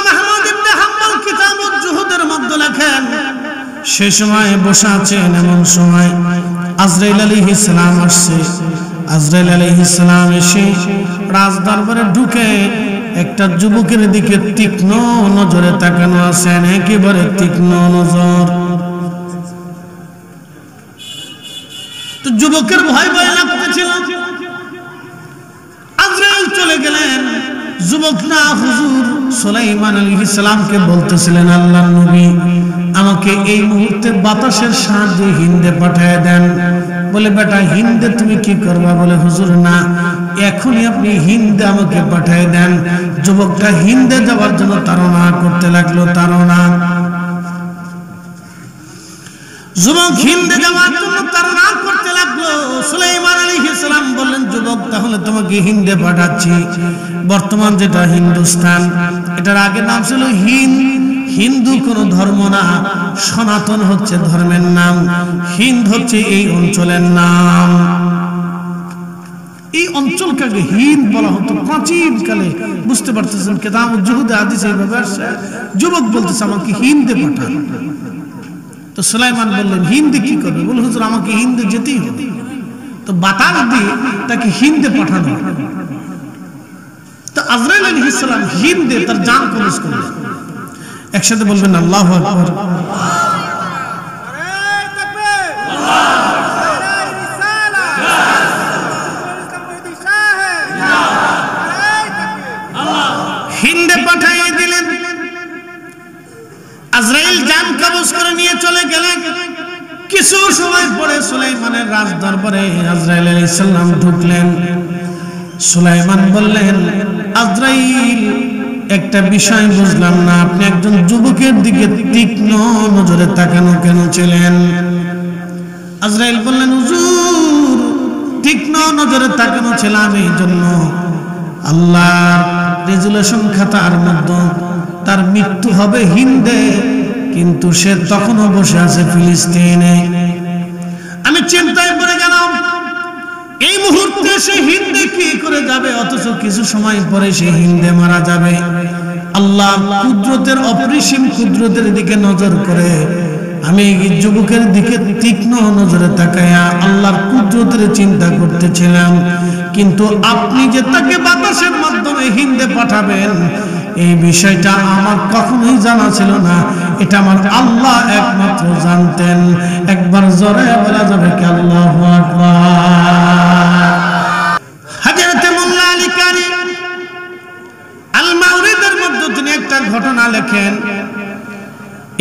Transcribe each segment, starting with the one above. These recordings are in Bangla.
ইমাম আহমদ ইবনে হাম্বল কিতাবুল জুহুদের মধ্যে লেখেন সে সময় বসে আছেন, এমন সময় আজরাইল আলাইহিস সালাম আসছে। আজরাইল আলাইহিস সালাম এসে রাজ দরবারে ঢুকে একটা যুবকের দিকে তীক্ষ্ণ নজরে তাকানো আছেন, একেবারে তীক্ষ্ণ নজর। তো যুবকের ভয় ভয় লাগতেছিল। আজরাইল চলে গেলেন। যুবক না হুজুর সুলাইমান আলাইহিস সালামকে বলতেছিলেন, আল্লাহর নবী আমাকে এই মুহূর্তে বাতাসের সাহায্যে হিন্দে পাঠিয়ে দেন। বলে বেটা হিন্দে তুমি কি করবা? বলে হুজুর না, এখনই আপনি হিন্দে আমাকে পাঠিয়ে দেন। যুবকটা হিন্দে যাওয়ার জন্য তাড়না করতে লাগলো, তাড়না। যুবক হিন্দে যাওয়ার জন্য তাড়না করতে লাগলো। সুলাইমান আলাইহিস সালাম বললেন, যুবক তাহলে তোমাকে হিন্দে পাঠাচ্ছি। বর্তমান যেটা হিন্দুস্তান, এটার আগে নাম ছিল হিন্দ। হিন্দু কোন ধর্ম না, সনাতন হচ্ছে ধর্মের নাম, হিন্দ হচ্ছে এই অঞ্চলের নাম। এই অঞ্চলকে আগে হিন্দ বলা হতো প্রাচীন কালে। বুঝতে পারতেছেন কিতাবুল জুহুদে হাদিসে এইভাবে আসছে। যুবক বলতেছে আমাকে হিন্দে পাঠান। তো সুলাইমান বললেন হিন্দে কি করবে? বলে হুজুর আমাকে হিন্দে যেতেই হবে। তো বাতাস দিয়ে তাকে হিন্দে পাঠানো। তো আজরাইল আলাইহিস সালাম হিন্দে তার জান কবজ করলেন। একসাথে বলবেন আল্লাহু আকবার। হিন্দে পাঠিয়ে দিলেন। আজরাইল জান কবজ করে নিয়ে চলে গেলেন। কিছু সময় পরে সুলাইমানের রাজ দরবারে আজরাইল আলাইহিস সালাম ঢুকলেন। সুলাইমান বললেন, আজরাইল একটা বিষয় বুঝলাম না, আপনি একজন যুবকের দিকে তীক্ষ্ণ নজরে তাকানো কেন ছিলেন? আজরাইল বললেন, হুজুর তীক্ষ্ণ নজরে তাকানো ছিলাম এই জন্য, আল্লাহ রেজুলেশন খাতার মধ্যে তার মৃত্যু হবে হিন্দে, কিন্তু সে তখনও বসে আছে ফিলিস্তিনে। আমি চিন্তায় পড়ে গেলাম, এই মুহূর্তে সে হিন্দে কি করে যাবে, অথচ কিছু সময় পরে সে হিন্দে মারা যাবে। আল্লাহ কুদরতের অপরিসীম কুদরতের দিকে নজর করে আমি এই যুবকের দিকে তীক্ষ্ণ নজরে তাকায়া আল্লাহর কুদরতের চিন্তা করতেছিলাম। কিন্তু আপনি যে তাকে বাতাসের মাধ্যমে হিন্দে পাঠাবেন, এই বিষয়টা আমার কখনোই জানা ছিল না। এটা আমার আল্লাহ একমাত্র জানতেন। একবার জোরে বলা যাবে কি আল্লাহু আকবার। হযরত মোল্লা আলী কারি আল মাউরিদের মধ্যে তিনি একটা ঘটনা লেখেন।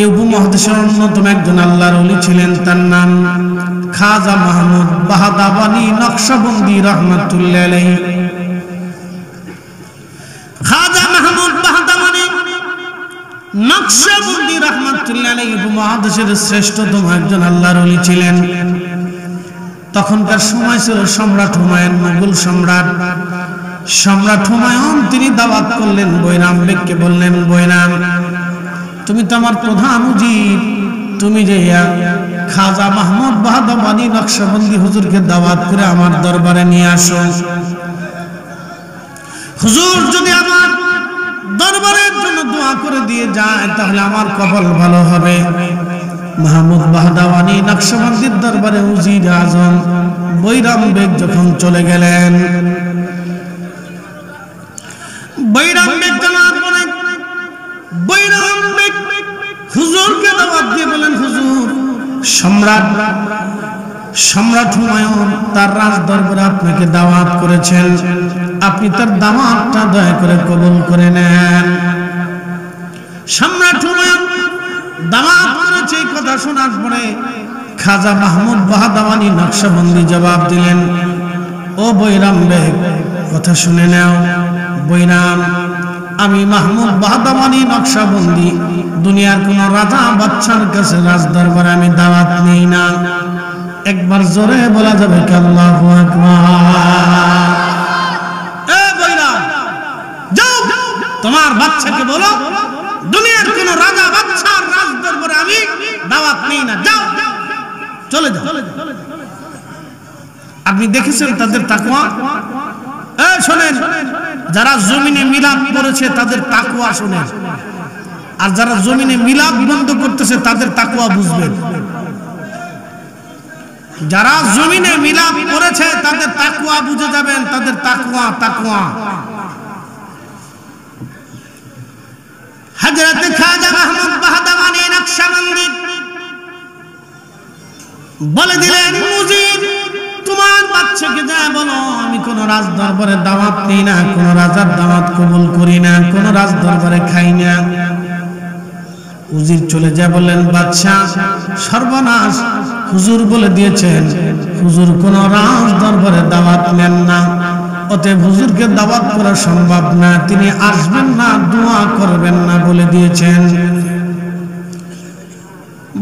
এই উপমহাদেশের অন্যতম একজন আল্লাহর ওলি ছিলেন, তার নাম খাজা মাহমুদ বাহাদাবানি নকশবন্দি রাহমাতুল্লাহ আলাইহি। খাজা মাহমুদ বাহাদাবানি নকশবন্দি রাহমাতুল্লাহ আলাইহি উপমহাদেশের শ্রেষ্ঠতম একজন আল্লাহর ওলি ছিলেন। তখনকার সময় ছিল সম্রাট হুমায়ুন, মুঘল সম্রাট। সম্রাট হুমায়ুন তিনি দাওয়াত করলেন বৈরাম বেগকে, বললেন বৈরাম তুমি তো আমার প্রধান উজির, তুমি যে খাজা মাহমুদ বাহাদাবানি নকশবন্দি হুজুরকে দাওয়াত করে আমার দরবারে নিয়ে আসো। হুজুর যদি আমার দরবারের জন্য দোয়া করে দিয়ে যায় তাহলে আমার কপাল ভালো হবে। মাহমুদ বাহাদাবানি নকশবন্দির দরবারে উজির আজম বৈরাম বেগ যখন চলে গেলেন, বৈরাম বেগ জানার পরে বৈরাম বেগ হুজুরকে দাওয়াত দিয়ে বলেন, হুজুর সম্রাট হুমায়ুন তার রাজ দরবারে আপনাকে দাওয়াত করেছেন, আপনি তার দাওয়াতটা দয়া করে কবুল করে নেন। সম্রাট হুমায়ুন দাওয়াত করেছে, এই কথা শোনার পরে খাজা মাহমুদ বাহাদাবানি নকশবন্দি জবাব দিলেন, ও বৈরাম বেগ কথা শুনে নাও। বৈরাম আমি মাহমুদ বাহাদাবানি নকশবন্দি দুনিয়ার কোন রাজা বাদশার কাছে রাজ দরবারে আমি দাওয়াত নেই না। একবার জোরে বলা যাবে কি আল্লাহু আকবার। এ বৈরাম যাও তোমার বাচ্চাকে বলো দুনিয়ার কোন রাজা বাদশার রাজ দরবারে আমি দাওয়াত নেই না, যাও চলে যাও। আপনি দেখেছেন তাদের তাকওয়া? শোনেন, যারা জমিনে মিলাদ করেছে তাদের তাকওয়া শুনেন, আর যারা জমিনে মিলাদ বন্ধ করতেছে তাদের তাকওয়া বুঝবেন। যারা জমিনে মিলাদ করেছে তাদের তাকওয়া বুঝে যাবেন, তাদের তাকওয়া। হযরত খাজা মাহমুদ বাহদাওয়ানী নকশবন্দি বলে দিলেন, মুজিব তোমার বাচ্চাকে যা বলো আমি কোন রাজ দরবারে দাওয়াত নিই না, কোন রাজার দাওয়াত কবুল করি না, কোন রাজ দরবারে খাই না। উজির চলে যা বললেন, বাদশা সর্বনাশ, হুজুর বলে দিয়েছেন হুজুর কোন রাজ দরবারে দাওয়াত নেন না, অতএব হুজুরকে দাওয়াত করা সম্ভব না, তিনি আসবেন না, দোয়া করবেন না বলে দিয়েছেন।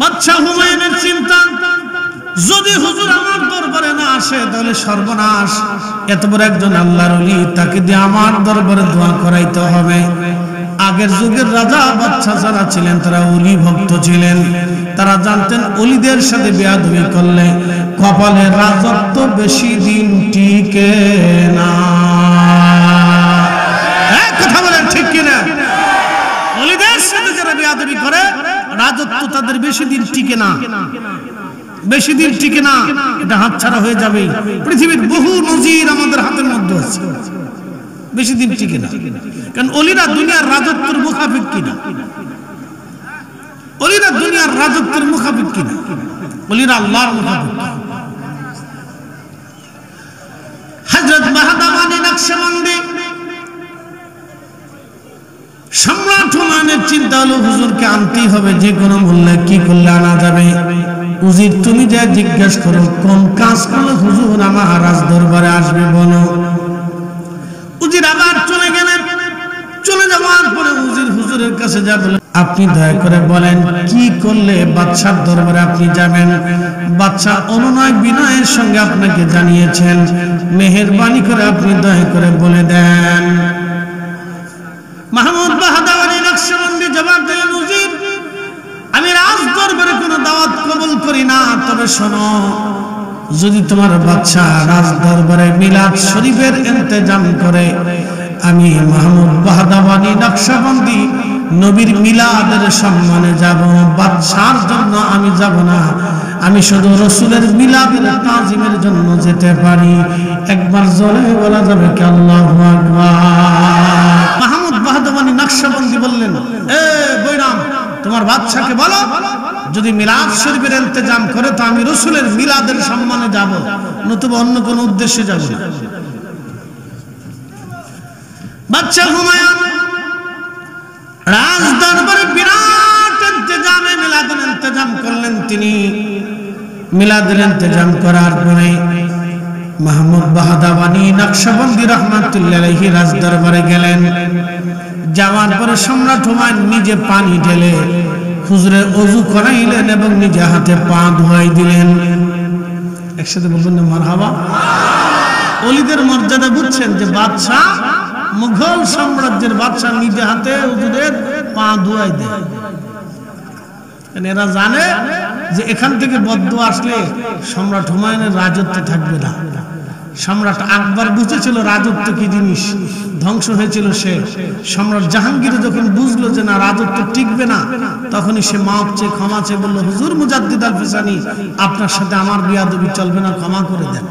বাদশা হুমায়ুনের চিন্তা, যদি হুজুর আমার দরবারে না আসে তাহলে সর্বনাশ, এত বড় একজন আল্লাহর ওলি, তাকে দিয়ে আমার দরবারে দোয়া করাইতে হবে। আগের যুগের রাজা বাদশা যারা ছিলেন তারা ওলি ভক্ত ছিলেন, তারা জানতেন ওলিদের সাথে বেয়াদবি করলে কপালে রাজত্ব বেশি দিন টিকে না। কথা বলেন ঠিক কিনা? ওলিদের সাথে যারা বেয়াদবি করে রাজত্ব তাদের বেশি দিন টিকে না, বেশি দিন টিকে না, এটা হাতছাড়া হয়ে যাবে। পৃথিবীর বহু নজির আমাদের হাতের মধ্যে আছে, বেশি দিন টিকে না। কারণ ওলিরা দুনিয়ার রাজত্বের মুখাফিক কিনা, ওলিরা দুনিয়ার রাজত্বের মুখাফিক কিনা, ওলিরা আল্লাহর মুখাফিক। হযরত বাহদাওয়ানী নকশবন্দি সম্রাট হুমায়ুনের চিন্তা হলো হুজুরকে আনতেই হবে, যে কোনো মূল্যে, কি করলে আনা যাবে। উজির তুমি যা জিজ্ঞেস করো, কোন কাজ করলে হুজুর আমার রাজ দরবারে আসবে বলো। উজির আবার চলে গেলেন, চলে যাওয়ার পরে উজির হুজুরের কাছে যা বলেন, আপনি দয়া করে বলেন কি করলে বাদশার দরবারে আপনি যাবেন। বাদশা অনুনয় বিনয়ের সঙ্গে আপনাকে জানিয়েছেন, মেহেরবানি করে আপনি দয়া করে বলে দেন। মাহমুদ বাহদাওয়ানী নকশবন্দি জবাব দিলেন, উজির আমি রাজ দরবারে কোনো দাওয়াত কবুল করি না, তবে শোনো, যদি তোমার বাদশা রাজ দরবারে মিলাদ শরীফের ইন্তজাম করে, আমি মাহমুদ বাহদাওয়ানী নকশবন্দি নবীর মিলাদের সম্মানে যাব, বাদশার জন্য আমি যাব না, আমি শুধু রাসূলের মিলাদের তাজিমের জন্য যেতে পারি। একবার জোরে বলা যাবে কি আল্লাহু আকবার? মাহমুদ বাহদাওয়ানী নকশবন্দি বললেন, এ বৈরাম, তোমার বাদশাকে বলো যদি মিলাদ শরীফের ইন্তজাম করে তো আমি রাসূলের মিলাদের সম্মানে যাব, নতুবা অন্য কোন উদ্দেশ্যে যাব না। বাদশা হুমায়ুন রাজ দরবারে বিরাট ইন্তজামে মিলাদের ইন্তজাম করলেন। তিনি মিলাদের ইন্তজাম করার পরে মাহমুদ বাহদাওয়ানী নকশবন্দি রাহমাতুল্লাহি আলাইহি রাজ দরবারে গেলেন। যাওয়ার পরে সম্রাট হুমায়ুন নিজে পানি ঢেলে হুজুরের ওযু করাইলেন এবং নিজে হাতে পা ধুয়াই দিলেন। একসাথে বলবেন না মারহাবা? ওলিদের মর্যাদা বুঝছেন, যে বাদশা, মুঘল সাম্রাজ্যের বাদশা নিজে হাতে হুজুরের পা ধুয়াই দেয়। এরা জানে যে এখান থেকে বদদুয়া আসলে সম্রাট হুমায়ুনের রাজত্ব থাকবে না। সম্রাট আকবর বুঝেছিল রাজত্ব কি জিনিস, ধ্বংস হয়েছিল সে। সম্রাট জাহাঙ্গীর যখন বুঝলো যে না রাজত্ব টিকবে না, তখনই সে মাপ চেয়ে ক্ষমা চেয়ে বলল, হুজুর মুজাদ্দিদ আল ফিসানি, আপনার সাথে আমার বিয়াদবি চলবে না, ক্ষমা করে দেন।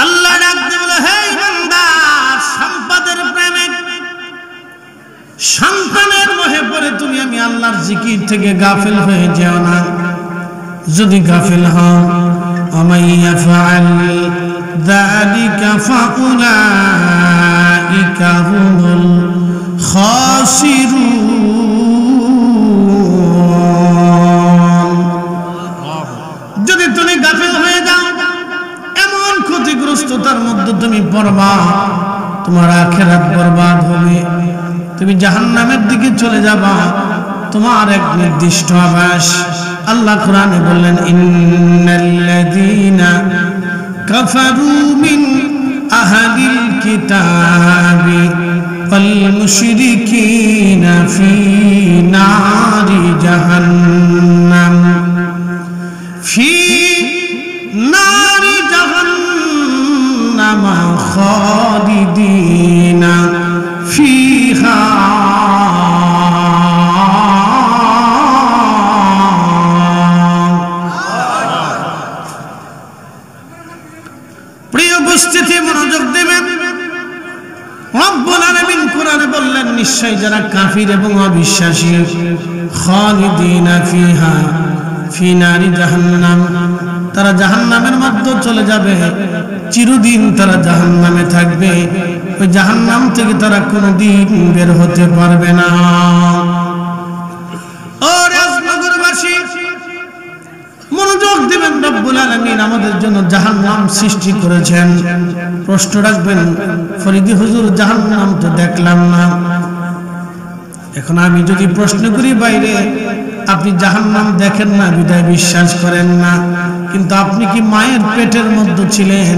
আল্লাহ ডাক দিয়ে বলে, হে বান্দা, সম্পদের প্রেমে, সন্তানের মোহে পড়ে তুমি আমি আল্লাহর জিকির থেকে গাফিল হয়ে যেও না। যদি গাফিল হও, ومن يفعل ذلك فأولئك هم الخاسرون। যদি তুমি গাফিল হয়ে যাও, এমন ক্ষতিগ্রস্ততার মধ্যে তুমি পড়বা, তোমার আখিরাত বরবাদ হবে, তুমি জাহান্নামের দিকে চলে যাবা, তোমার এক নির্দিষ্ট আবাস। আল্লাহ কোরআনে বললেন, ইন্নাল্লাযীনা কাফারু মিন আহলিল কিতাবি ওয়াল মুশরিকিনা ফি নারি জাহান্নাম ফি নারি জাহান্নাম জাহান্নামা খালিদিনা ফিহা প্রিয় উপস্থিতি মনোযোগ দেবেন রব্বুল আলামিন কোরআনে বললেন নিশ্চয় যারা কাফির এবং অবিশ্বাসী খালিদিনা ফিহা ফি নারি জাহান্নাম তারা জাহান্নামের মধ্যে চলে যাবে চিরদিন তারা জাহান্নামে থাকবে ওই জাহান্নাম থেকে তারা কোনোদিন বের হতে পারবে না ও রাজনগরবাসী মনোযোগ দিবেন রব্বুল আলামিন আমাদের জন্য জাহান্নাম সৃষ্টি করেছেন প্রশ্ন রাখবেন ফরিদি হুজুর জাহান্নাম তো দেখলাম না এখন আমি যদি প্রশ্ন করি বাইরে আপনি জাহান্নাম দেখেন না বিদায় বিশ্বাস করেন না কিন্তু আপনি কি মায়ের পেটের মধ্যে ছিলেন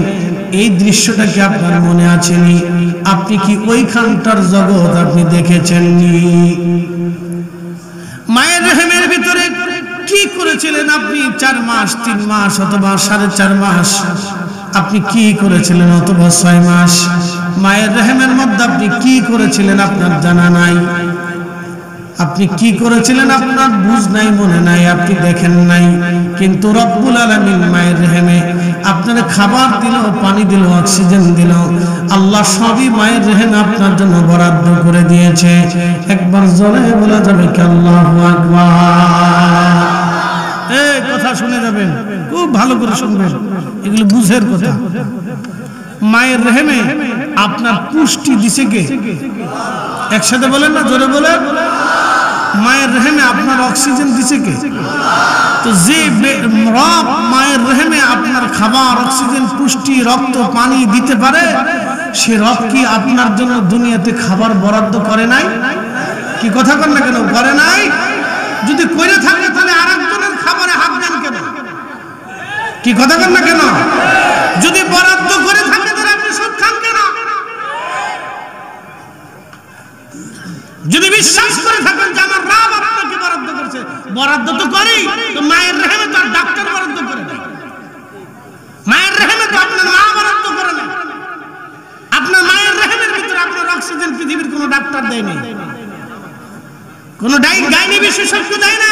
এই দৃশ্যটা কি আপনার মনে আছেনি আপনি কি ওইখানটার জগৎ আপনি দেখেছেন মায়ের রহমের ভিতরে কি করেছিলেন আপনি 4 মাস 3 মাস অথবা 4.5 মাস আপনি কি করেছিলেন অথবা 6 মাস মায়ের রহমের মধ্যে আপনি কি করেছিলেন আপনার জানা নাই আপনি কি করেছিলেন আপনার বুঝ নাই মনে নাই আপনি দেখেন নাই কিন্তু রব্বুল আলামিন মায়ের রহমে আপনার খাবার দিল পানি দিল অক্সিজেন দিল আল্লাহ সবই মায়ের রহমে আপনার জন্য বরাদ্দ করে দিয়েছে একবার জোরে বলা যাবে কি আল্লাহু আকবার এই কথা শুনে যাবেন খুব ভালো করে শুনবেন এগুলো বুঝের কথা মায়ের রহমে আপনার পুষ্টি দিছে কে একসাথে বলেন না জোরে বলেন মায়ের রহমে আপনার অক্সিজেন দিছে কে তো যে রব মায়ের রহমে আপনার খাবার অক্সিজেন পুষ্টি রক্ত পানি দিতে পারে সে রব কি আপনার জন্য দুনিয়াতে খাবার বরাদ্দ করে নাই কি কথা কর না কেন করে নাই যদি করে থাকে তাহলে আরেকজনের খাবারে হাত দেন কেন কি কথা কর না কেন যদি বরাদ্দ করে থাকে তাহলে আপনি সুদ খান কেন যদি বিশ্বাস করে থাকেন যে আমার রব আপনাকে বরাদ্দ করেছে বরাদ্দ তো করেই তো মায়ের রহমে তো ডাক্তার বরাদ্দ করে না মায়ের রহমে তো আপনার মা বরাদ্দ করে না আপনার মায়ের রহমের ভিতরে আপনার অক্সিজেন পৃথিবীর কোনো ডাক্তার দেয়নি কোনো গাইনি বিশেষজ্ঞ দেয় না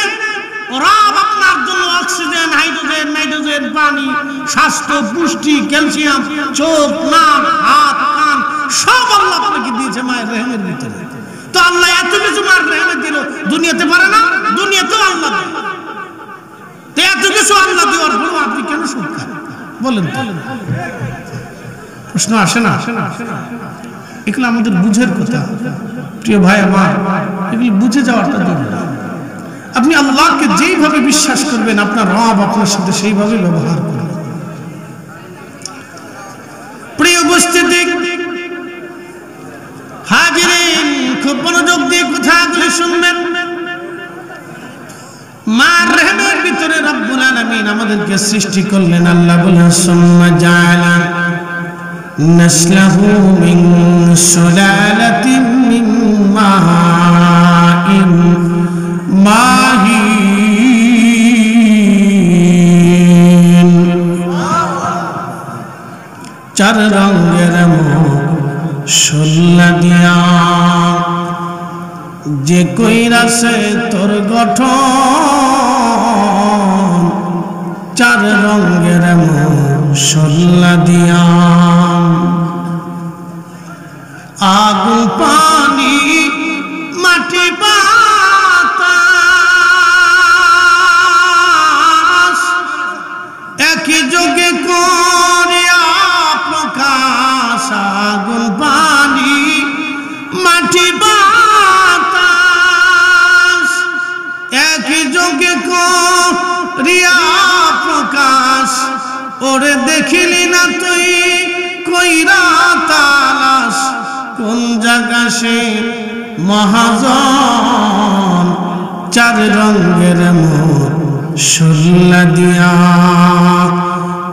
রব আপনার জন্য অক্সিজেন হাইড্রোজেন নাইট্রোজেন পানি স্বাস্থ্য পুষ্টি ক্যালসিয়াম চোখ নাক হাত কান সব আল্লাহ আপনাকে দিয়েছে মায়ের রহমের ভিতরে তো আল্লাহ এত কিছু মায়ের রহমে দিল দুনিয়াতে পারে না দুনিয়াতেও আল্লাহ তো এত কিছু আল্লাহ দেওয়ার পরেও আপনি কেন সুদ খান বলেন তো প্রশ্ন আসে না এগুলো আমাদের বুঝের কথা প্রিয় ভাই আমার এগুলো বুঝে যাওয়াটা জরুরি আপনি আল্লাহকে যেইভাবে বিশ্বাস করবেন আপনার রব আপনার সাথে সেইভাবে ব্যবহার করবেন প্রিয় উপস্থিতি হাজিরিন খুব মনোযোগ দিয়ে কথাগুলি শুনবেন মার রহমের ভিতরে রব্বুল আলামিন আমাদেরকে সৃষ্টি করলেন আল্লাহ বলেন সুম্মা জাআলা নাসলাহু মিন সুলালাতিন মিন মাইন মাহিন 4 রঙের শোল্লা দিয়া যে কইরাছে তোর গঠন 4 রঙের শোল্লা দিয়া আগুন পানি মাটি বাতাস একই যোগে করিয়া প্রকাশ আগুন পানি মাটি বাতাস একই যোগে করিয়া প্রকাশ ওরে দেখিলি না তুই কইরা তালাশ কোন জায়গা সে মহাজন 4 রঙের শোল্লা দিয়া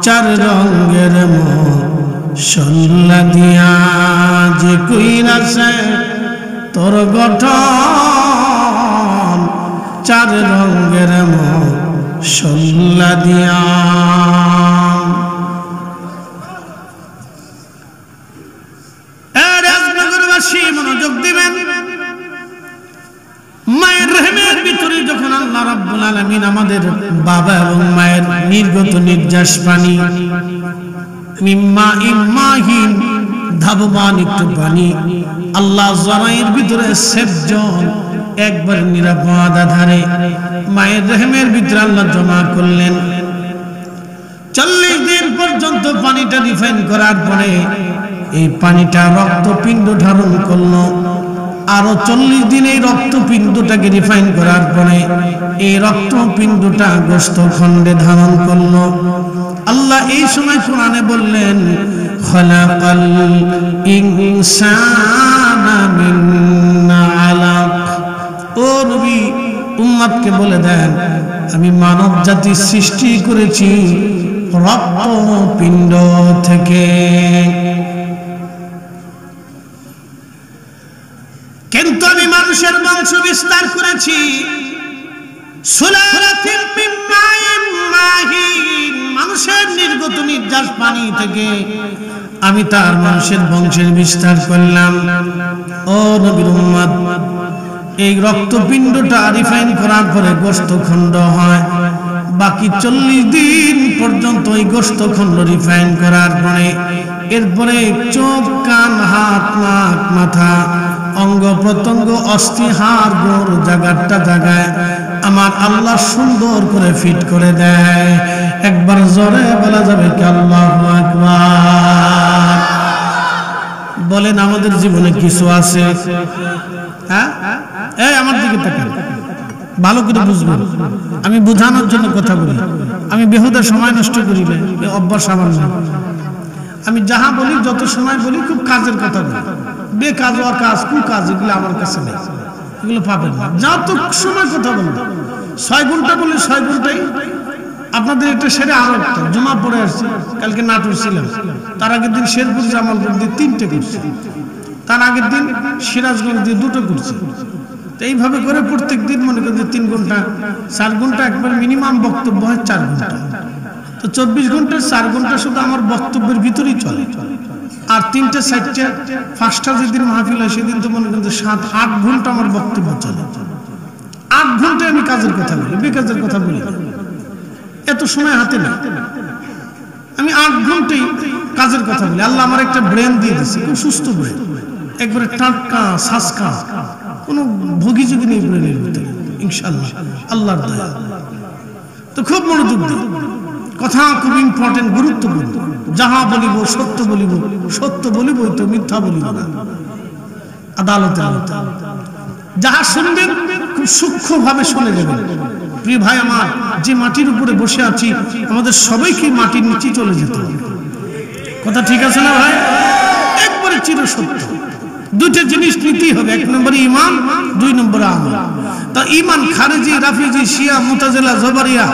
4 রঙের শোল্লা দিয়া যে কইরাছে তোর গঠন 4 রঙের শোল্লা দিয়া আমাদের বাবা এবং মায়ের নির্গত নির্যাস পানি, মিম্মা ইম্মাহিন ধাবমান একটু পানি আল্লাহ জরাইয়ের ভিতরে সেবজন একবার নিরাপদ আধারে মায়ের রহমের ভিতরে আল্লাহ জমা করলেন। 40 দিন পর্যন্ত পানিটা রিফাইন করার পরে এই পানিটা রক্তপিণ্ড ধারণ করলো। আরো 40 দিন এই রক্তপিণ্ডটাকে রিফাইন করার পরে এই রক্তপিণ্ডটা গোশত খণ্ডে ধারণ করলো। আল্লাহ এই সময় কোরআনে বললেন খালাকাল ইনসানা মিন আলাক। ও নবী উম্মতকে বলে দেন আমি মানব জাতি সৃষ্টি করেছি রক্তপিণ্ড থেকে। কিন্তু আমি মানুষের বংশ বিস্তার করেছি সুলালাতিন মিন মাইন মাহিন, মানুষের নির্গত নির্যাস পানি থেকে আমি তার মানুষের বংশের বিস্তার করলাম। ও নবীর উম্মত এই রক্তপিণ্ডটা রিফাইন করার পরে গোশতখণ্ড হয়। বাকি 40 দিন পর্যন্ত এই গোশতখণ্ড রিফাইন করার পরে এরপরে চোখ কান হাত নাক মাথা অঙ্গ প্রত্যঙ্গ অস্থি হাড় গোড় জায়গাটা জায়গায় আমার আল্লাহ সুন্দর করে ফিট করে দেয়। একবার জোরে বলা যাবে কি আল্লাহু আকবার। বলেন আমাদের জীবনে কিছু আছে, হ্যাঁ এই আমার দিকে তাকান ভালো করে বুঝবেন। আমি বোঝানোর জন্য কথা বলি, আমি বেহুদা সময় নষ্ট করি না, অভ্যাস আমার না। আমি যাহা বলি যত সময় বলি খুব কাজের কথা বলি, বেকাজ অকাজ কুকাজ এগুলো আমার কাছে নেই, এগুলো পাবেন না। যত সময় কথা বলবো 6 ঘন্টা বলি 6 ঘন্টাই আপনাদের একটা সেরে আরো একটা জমা পড়ে আসছে। কালকে নাটোর ছিলাম, তার আগের দিন শেরপুর জামালপুর দিয়ে 3টে করছি, তার আগের দিন সিরাজগঞ্জ দিয়ে 2টো করছি। এইভাবে করে প্রত্যেক দিন মনে করেন যে 3 ঘন্টা 4 ঘন্টা একবার মিনিমাম বক্তব্য হয় 4 ঘন্টা। তো 24 ঘন্টার 4 ঘন্টা শুধু আমার বক্তব্যের ভিতরেই চলে। আর 3টে 4টে 5টা যেদিন মাহফিল হয় সেদিন তো মনে করেন যে 7-8 ঘন্টা আমার বক্তব্য চলে। 8 ঘন্টায় আমি কাজের কথা বলি, বেকাজের কথা বলি, এত সময় হাতে না। আমি 8 ঘন্টাই কাজের কথা বলি। আল্লাহ আমার একটা ব্রেন দিয়ে দিয়েছে, খুব সুস্থ ব্রেন, একবারে টাটকা সাসকা, কোনো ভোগী যুগী নেই ব্রেনের ভিতরে ইনশাআল্লাহ আল্লাহর দয়া। তো খুব মনোযোগ দিই, কথা খুব ইম্পর্টেন্ট, গুরুত্বপূর্ণ। যাহা বলিব সত্য বলিব, সত্য বলিবই তো মিথ্যা বলিব না আদালতের মতো। যাহা শুনবেন খুব সূক্ষ্মভাবে শুনে যাবেন। প্রিয় ভাই আমার, যে মাটির উপরে বসে আছি আমাদের সবাইকে মাটির নিচে চলে যেতে হবে। কথা ঠিক আছে না ভাই? একবারে চিরসত্য। 2টে জিনিস নিতেই হবে, 1 নম্বরে ঈমান, 2 নম্বরে আমল। তা ঈমান খারিজি রাফিজি শিয়া মুতাজিলা জবরিয়া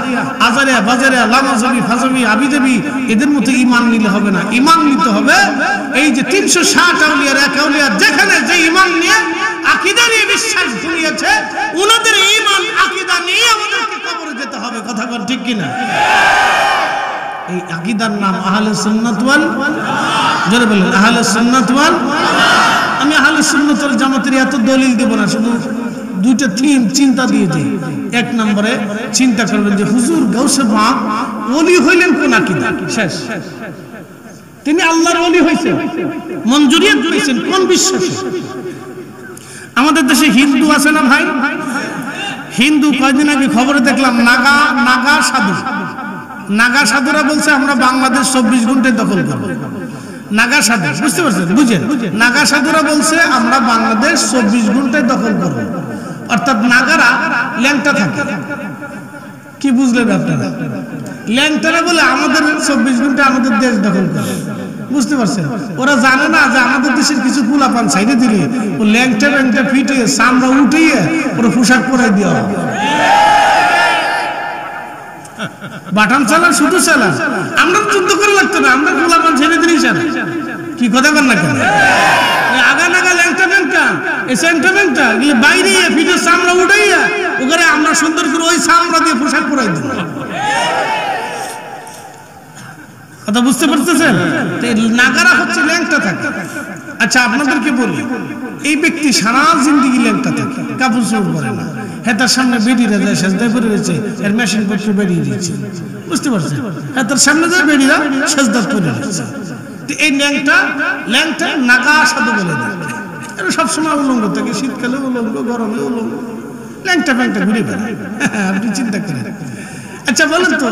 আজারিয়া বাজারিয়া লামাজবি ফাজবি আবিজাবি এদের মতো ঈমান নিলে হবে না। ঈমান নিতে হবে এই যে 360 আউলিয়ার এক আউলিয়া যেখানে যে ঈমান নিয়ে আকীদা নিয়ে বিশ্বাস জড়িয়েছে ওনাদের ঈমান আকীদা নিয়ে আমাদেরকে কবরে যেতে হবে। কথা বল ঠিক কি না? এই আকীদার নাম আহলে সুন্নাত ওয়াল জামাত। জোরে বলেন আহলে সুন্নাত ওয়াল জামাত। আমি আহলে সুন্নাত ওয়াল জামাতের এত দলিল দেব না, শুধু 2টা থিম চিন্তা দিয়ে দিই। 1 নম্বরে চিন্তা করবেন যে হুজুর গাউসে পাক ওলি হইলেন কোন আকীদা? শেষ। তিনি আল্লাহর ওলি হইছেন, মঞ্জুরিয়ত পেয়েছেন কোন বিশ্বাসে? আমাদের দেশে হিন্দু আছে না ভাই? হিন্দু কয়দিন আগে খবরে দেখলাম নাগা সাধুরা বলছে আমরা বাংলাদেশ 24 ঘন্টায় দখল করব। নাগা সাধু, বুঝতে পারছেন? বুঝেন, নাগা সাধুরা বলছে আমরা বাংলাদেশ 24 ঘন্টায় দখল করব। অর্থাৎ নাগারা ল্যাংটা থাকে। কি বুঝলেন আপনারা? ল্যাংটারা বলে আমাদের 24 ঘন্টা আমাদের দেশ দখল করে, বুঝতে পারছেন? ওরা জানে না যে আমাদের দেশের কিছু পোলাপান সাইডে দিলে ও ল্যাংটা ফিটে চামড়া উঠিয়ে ওরা পোশাক পরাই দেওয়া হবে। বাটান চালা শুধু চালা, আমরা যুদ্ধ করে লাগতো না, আমরা পোলাপান ছেড়ে দিলেই চালা। কি কথা বল না কেন? আগা নাগা ল্যাংটা এই সেন্টামেন্টটা বাইরে ফিটে চামড়া উঠাইয়া ওখানে আমরা সুন্দর করে ওই চামড়া দিয়ে পোশাক পরাই দিই। কথা বুঝতে পারতেছেন? নাগারা হচ্ছে ল্যাংটা থাকে। আচ্ছা আপনাদেরকে বলি, এই ব্যক্তি সারা জিন্দেগি ল্যাংটা থাকে, কাপড় চোপড় পরে না, হেতার সামনে বেরিয়ে যায় সেজদায় পড়ে রয়েছে, এর মেশিন পত্র বেরিয়ে দিয়েছে, বুঝতে পারছেন? হেতার সামনে যায় বেরিয়ে সেজদায় পড়ে রয়েছে। এই ল্যাংটা নাগা সাধু বলে দেয়, এরা সবসময় উলঙ্গ থাকে, শীতকালে উলঙ্গ, গরমে উলঙ্গ, ল্যাংটা ফ্যাংটা ঘুরে বেড়ায়। আপনি চিন্তা করেন। আচ্ছা বলেন তো,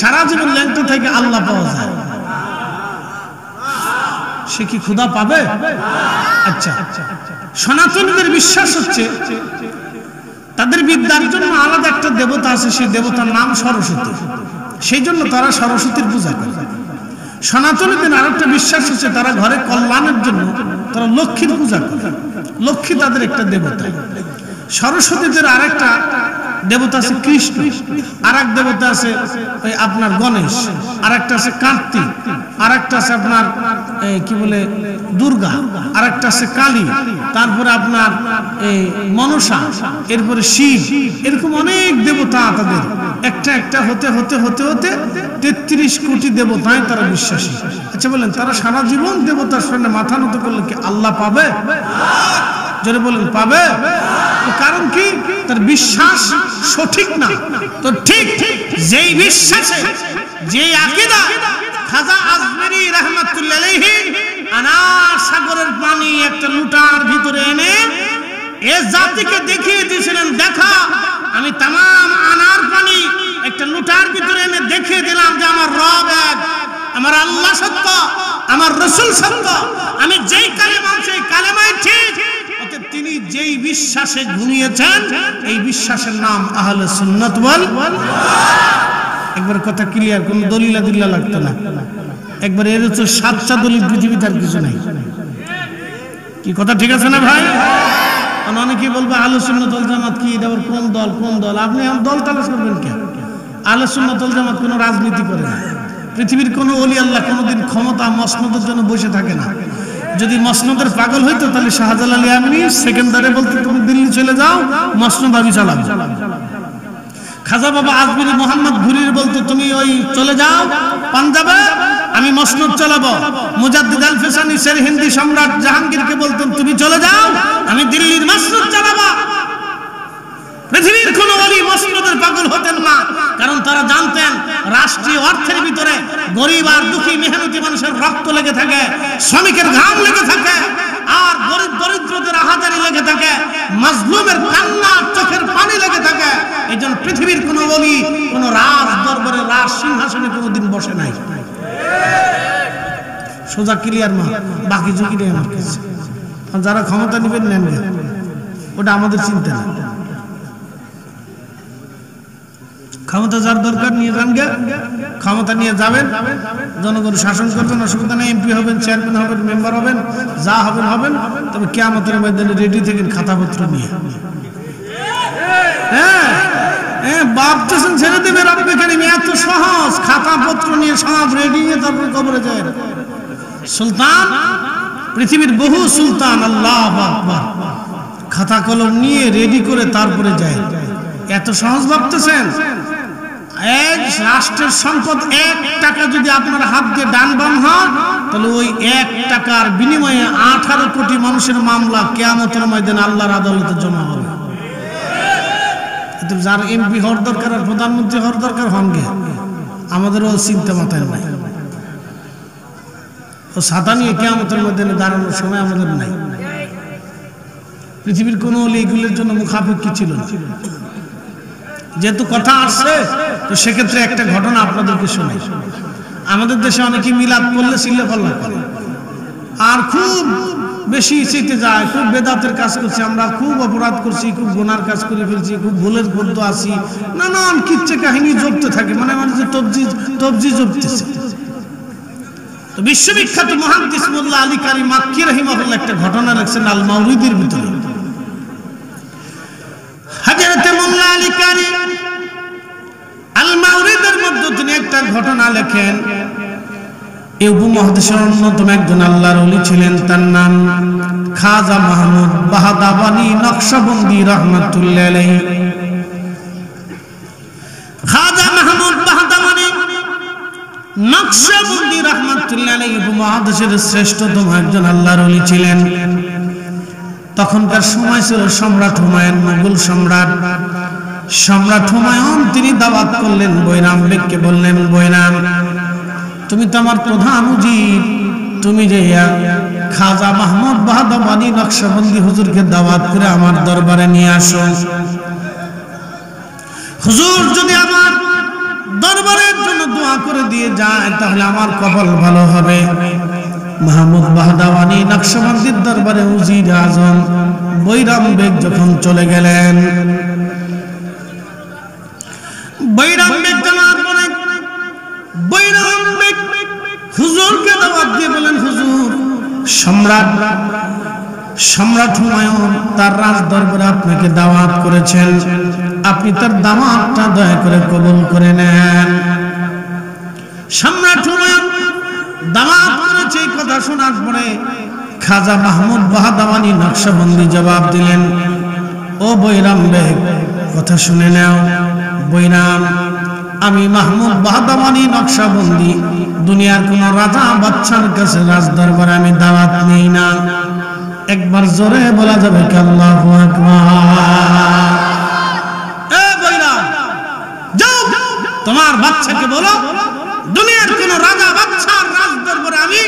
সারা জীবন ল্যাংটা থেকে আল্লাহ পাওয়া যায়, সে কি ক্ষুধা পাবে? আচ্ছা, সনাতনীদের বিশ্বাস হচ্ছে তাদের বিদ্যার জন্য আলাদা একটা দেবতা আছে, সেই দেবতার নাম সরস্বতী, সেই জন্য তারা সরস্বতীর পূজা করে। সনাতনীদের আরেকটা বিশ্বাস হচ্ছে তারা ঘরে কল্যাণের জন্য তারা লক্ষ্মীর পূজা করে, লক্ষ্মী তাদের একটা দেবতা। সরস্বতীদের আরেকটা দেবতা আছে কৃষ্ণ, আর এক দেবতা আছে ওই আপনার গণেশ, আর একটা আছে কার্তিক, আর একটা আছে আপনার কি বলে দুর্গা, আর একটা আছে কালী, তারপরে আপনার এই মনসা, এরপরে শিব, এরকম অনেক দেবতা তাদের। একটা একটা হতে হতে হতে হতে 33 কোটি দেবতায় তারা বিশ্বাসী। আচ্ছা বলেন, তারা সারা জীবন দেবতার সামনে মাথা নত করলে কি আল্লাহ পাবে? জোরে বলেন, পাবে? কারণ কি? তার বিশ্বাস সঠিক না। তো ঠিক যেই বিশ্বাসে, যেই আকীদা খাজা আজমেরী রাহমাতুল্লাহ আলাইহি আনার সাগরের পানি একটা লুটার ভিতরে এনে এ জাতিকে দেখিয়ে দিয়েছিলেন, দেখা আমি তামাম আনার পানি একটা লুটার ভিতরে এনে দেখিয়ে দিলাম যে আমার রব এক, আমার আল্লাহ সত্য, আমার রাসূল সত্য, আমি যেই কালেমা সেই কালেমাই ঠিক। তিনি যেই বিশ্বাসে ঘুমিয়েছেন এই বিশ্বাসের নাম আহলে সুন্নাত ওয়াল জামাত। একবার কথা ক্লিয়ার, কোন দলিলা দিল্লা লাগতো না। একবার এর হচ্ছে 7টা দলিল পৃথিবীতে আর কিছু নাই। কি কথা ঠিক আছে না ভাই? অনেকেই বলবে আহলে সুন্নাত ওয়াল জামাত কি, এটা আবার কোন দল কোন দল? আপনি দল তালাশ করবেন কেন? আহলে সুন্নাত ওয়াল জামাত কোনো রাজনীতি করে না। পৃথিবীর কোনো ওলি আল্লাহ কোনোদিন ক্ষমতা মসনদের জন্য বসে থাকে না। যদি মসনদের পাগল হইতো তাহলে শাহজালাল ইয়ামানি সেকেন্ডারে বলতে তুমি দিল্লি চলে যাও, মসনদ আমি চালাবো। খাজা বাবা আজমিরি মোহাম্মদ ঘুরির বলতো তুমি ওই চলে যাও পাঞ্জাবে, আমি মসনদ চালাবো। মুজাদ্দিদ আল ফিসানি শের হিন্দি সম্রাট জাহাঙ্গীরকে বলতেন তুমি চলে যাও, আমি দিল্লির মসনদ চালাবো। পৃথিবীর কোন ওলি মসনদের পাগল হতেন না, কারণ তারা জানতেন রাষ্ট্রীয় অর্থের ভিতরে গরিব আর দুঃখী মেহনতি মানুষের রক্ত লেগে থাকে, শ্রমিকের ঘাম লেগে থাকে, আর গরিব দরিদ্রদের আহাজারি লেগে থাকে, মাজলুমের কান্না চোখের পানি লেগে থাকে। এই জন্য পৃথিবীর কোন ওলি কোন রাজ দরবারে রাজ সিংহাসনে কোনোদিন বসে নাই। সোজা ক্লিয়ার মা, বাকি ঝুঁকি নেই আমার কাছে। যারা ক্ষমতা নিবেন নেন, ওটা আমাদের চিন্তা না। ক্ষমতা যার দরকার নিয়ে যান গে, ক্ষমতা নিয়ে যাবেন, জনগণ শাসন করবেন, অসুবিধা নেই। এমপি হবেন, চেয়ারম্যান হবেন, মেম্বার হবেন, যা হবেন হবেন, তবে কিয়ামতের ময়দানে রেডি থাকেন খাতাপত্র নিয়ে। হ্যাঁ ভাবতেছেন ছেড়ে দেবে রব্বে কারীম, এত সহজ? খাতাপত্র নিয়ে সব রেডি নিয়ে তারপর কবরে যায়। সুলতান, পৃথিবীর বহু সুলতান আল্লাহু আকবার খাতা কলম নিয়ে রেডি করে তারপরে যায়। এত সহজ ভাবতেছেন? এক রাষ্ট্রের সম্পদ 1 টাকা যদি আপনার হাত দিয়ে ডান বাম হয়, তাহলে ওই 1 টাকার বিনিময়ে 18 কোটি মানুষের মামলা কিয়ামতের ময়দানে আল্লাহর আদালতে জমা হবে। যার এমপি হওয়ার দরকার আর প্রধানমন্ত্রী হওয়ার দরকার হনগে, আমাদেরও চিন্তা মাথায় নাই। ও ছাতা নিয়ে কিয়ামতের ময়দানে দাঁড়ানোর সময় আমাদের নাই। পৃথিবীর কোনো এগুলোর জন্য মুখাপেক্ষী ছিল না। যেহেতু কথা আসছে, তো সেক্ষেত্রে একটা ঘটনা আপনাদেরকে শোনাই। আমাদের দেশে অনেকে মিলাদ করলে চিল্লে পাল্লা করে, আর খুব বেশি চেতে যায়, খুব বেদাতের কাজ করছি আমরা, খুব অপরাধ করছি, খুব গুনার কাজ করে ফেলছি, খুব ভুলের মধ্যে আছি, নানান কিচ্ছা কাহিনী জপতে থাকে, মানে যে তবজি জপতেছে। তো বিশ্ববিখ্যাত মুহাদ্দিস মোল্লা আলী কারি মাক্কি রাহিমাহুল্লাহ একটা ঘটনা লিখছেন আল মাউরিদির ভিতরে। হযরতে মোল্লা আলী কারি আল মাউরিদের মধ্যে তিনি একটা ঘটনা লেখেন। এই উপমহাদেশের অন্যতম একজন আল্লাহর ওলি ছিলেন, তার নাম খাজা মাহমুদ বাহাদাবানি নকশবন্দি রাহমাতুল্লাহ আলাইহি। খাজা মাহমুদ বাহাদাবানি নকশবন্দি রাহমাতুল্লাহ আলাইহি উপমহাদেশের শ্রেষ্ঠতম একজন আল্লাহর ওলি ছিলেন। তখনকার সময় ছিল সম্রাট হুমায়ুন, মুঘল সম্রাট হুমায়ুন তিনি দাওয়াত করলেন বৈরাম বেগকে, বললেন বৈরাম তুমি তো আমার প্রধান উজির, তুমি যে খাজা মাহমুদ বাহাদাবানি নকশবন্দি হুজুরকে দাওয়াত করে আমার দরবারে নিয়ে আসো। হুজুর যদি আমার দরবারের জন্য দোয়া করে দিয়ে যায় তাহলে আমার কপাল ভালো হবে। মাহমুদ বাহাদাবানি নকশবন্দির দরবারে উজির আজম বৈরাম বেগ যখন চলে গেলেন, বৈরাম বেগ জানার পরে বৈরাম বেগ হুজুরকে দাওয়াত দিয়ে বলেন হুজুর সম্রাট হুমায়ুন তার রাজ দরবারে আপনাকে দাওয়াত করেছেন, আপনি তার দাওয়াতটা দয়া করে কবুল করে নেন। সম্রাট হুমায়ুন দাওয়াত করেছে, এই কথা শোনার পরে খাজা মাহমুদ বাহাদাবানি নকশবন্দি জবাব দিলেন, ও বৈরাম বেগ কথা শুনে নাও। বৈরাম আমি মাহমুদ বাহাদাবানি নকশবন্দি দুনিয়ার কোন রাজা বাদশার কাছে রাজ দরবারে আমি দাওয়াত নেই না। একবার জোরে বলা যাবে কি আল্লাহু আকবার? এ বৈরাম যাও তোমার বাচ্চাকে বলো দুনিয়ার কোন রাজা বাদশার রাজ দরবারে আমি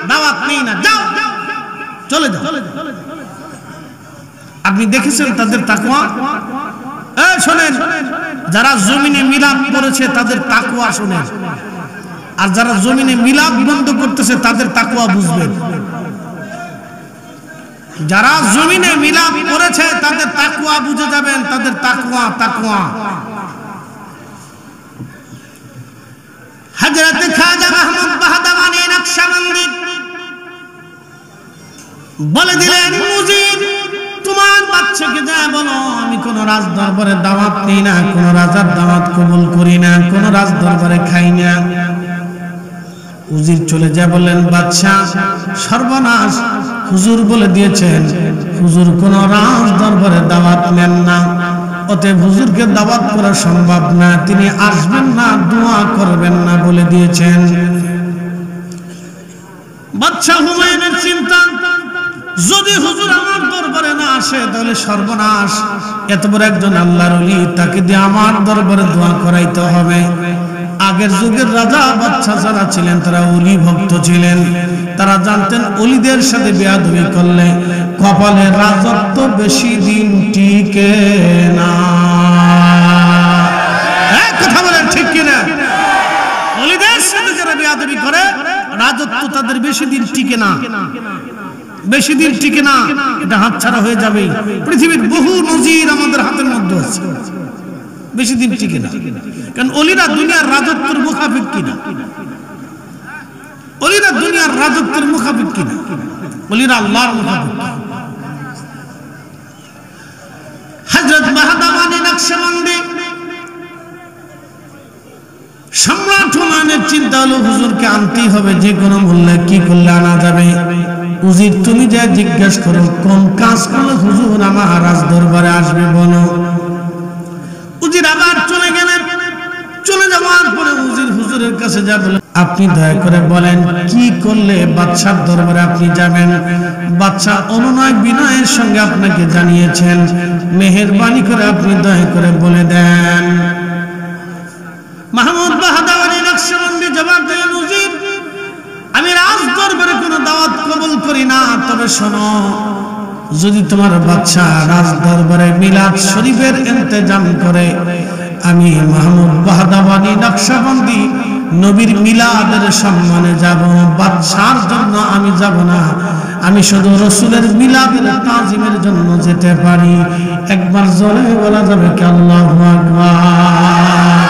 দাওয়াত নেই না, যাও চলে যাও। আপনি দেখেছেন তাদের তাকওয়া? শোনেন, যারা জমিনে মিলাদ করেছে তাদের তাকওয়া শোনেন, আর যারা জমিনে মিলাদ বন্ধ করতেছে তাদের তাকওয়া বুঝবেন। যারা জমিনে মিলাদ করেছে তাদের তাকওয়া বুঝে যাবেন, তাদের তাকওয়া। হযরত খাজা মাহমুদ বাহাদাবানি নকশবন্দি বলে দিলেন, মুজিব তোমার বাচ্চাকে যা বলো আমি কোন রাজ দরবারে দাওয়াত নেই না, কোন রাজার দাওয়াত কবুল করি না, কোন রাজ দরবারে খাই না। উজির চলে যায়, বললেন বাদশা সর্বনাশ, হুজুর বলে দিয়েছেন হুজুর কোন রাজ দরবারে দাওয়াত নেন না, অতএব হুজুরকে দাওয়াত করা সম্ভব না, তিনি আসবেন না, দোয়া করবেন না বলে দিয়েছেন। বাদশা হুমায়ুনের চিন্তা, যদি হুজুর আমার দরবারে না আসে তাহলে সর্বনাশ, এত বড় একজন আল্লাহর ওলি, তাকে দিয়ে আমার দরবারে দোয়া করাইতে হবে। আগের যুগের রাজা বাদশা যারা ছিলেন তারা ওলি ভক্ত ছিলেন, তারা জানতেন ওলিদের সাথে বেয়াদবি করলে কপালে রাজত্ব বেশি দিন টিকে না। কথা বলেন ঠিক কিনা? ওলিদের সাথে যারা বেয়াদবি করে রাজত্ব তাদের বেশি দিন টিকে না, বেশি দিন টিকে না, এটা হাতছাড়া হয়ে যাবে। পৃথিবীর বহু নজির আমাদের হাতের মধ্যে আছে, বেশি দিন টিকে না। কারণ ওলিরা দুনিয়ার রাজত্বের মুখাফিক কিনা, ওলিরা দুনিয়ার রাজত্বের মুখাফিক কিনা, ওলিরা আল্লাহর মুখাফিক। হযরত বাহাদাবানি নকশবন্দি সম্রাট হুমায়ুনের চিন্তা হলো হুজুরকে আনতেই হবে, যে কোনো মূল্যে, কি করলে আনা যাবে। উজির তুমি যা জিজ্ঞাসা করো কোন কাজ করলে হুজুর আমার রাজ দরবারে আসবে বলো। উজির আবার চলে গেলেন, চলে যাওয়ার পরে উজির হুজুরের কাছে যা বলেন, আপনি দয়া করে বলেন কি করলে বাদশার দরবারে আপনি যাবেন। বাদশা অনুনয় বিনয়ের সঙ্গে আপনাকে জানিয়েছেন, মেহেরবানি করে আপনি দয়া করে বলে দেন। মাহমুদ বাহাদাবানি নকশবন্দি জবাব দিলেন, উজির আমি রাজ দরবারে কোনো দাওয়াত কবুল করি না, তবে শোনো, যদি তোমার বাদশা রাজ দরবারে মিলাদ শরীফের ইন্তজাম করে, আমি মাহমুদ বাহাদাবানি নকশবন্দি নবীর মিলাদের সম্মানে যাব, বাদশার জন্য আমি যাব না, আমি শুধু রাসূলের মিলাদের তাজিমের জন্য যেতে পারি। একবার জোরে বলা যাবে কি আল্লাহু আকবার?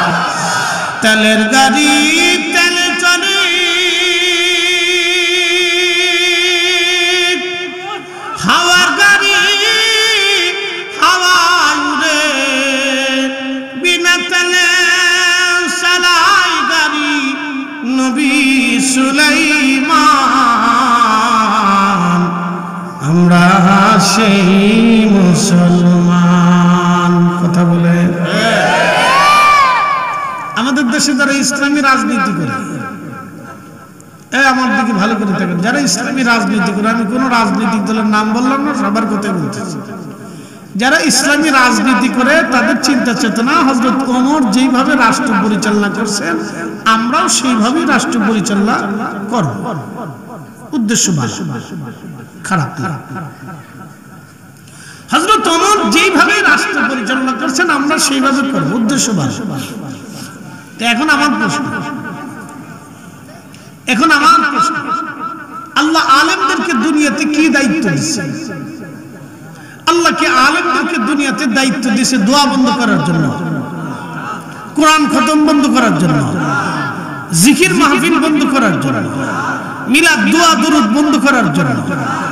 তেলের গাড়ি তেলে চলে, হাওয়ার গাড়ি হাওয়া উড়ে, বিনা তেলে চালাই গাড়ি নবী সুলাইমান, আমরা সেই মুসলমান। কথা বলে আমাদের দেশে যারা ইসলামী রাজনীতি করে, এই আমার দিকে ভালো করে দেখেন, যারা ইসলামী রাজনীতি করে, আমি কোন রাজনৈতিক দলের নাম বললাম না, সবার কথা বলতেছি, যারা ইসলামী রাজনীতি করে তাদের চিন্তা চেতনা হযরত ওমর যেইভাবে রাষ্ট্র পরিচালনা করছেন আমরাও সেইভাবেই রাষ্ট্র পরিচালনা করব। উদ্দেশ্য ভালো, খারাপ না। হযরত ওমর যেইভাবে রাষ্ট্র পরিচালনা করছেন আমরা সেইভাবে করব, উদ্দেশ্য ভালো। তো এখন আমার প্রশ্ন, আল্লাহ আলেমদেরকে দুনিয়াতে কি দায়িত্ব দিয়েছেন? আল্লাহ কি আলেমদেরকে দুনিয়াতে দায়িত্ব দিয়েছে দোয়া বন্ধ করার জন্য, কোরআন খতম বন্ধ করার জন্য, জিকির মাহফিল বন্ধ করার জন্য, মিলাদ দোয়া দরুদ বন্ধ করার জন্য?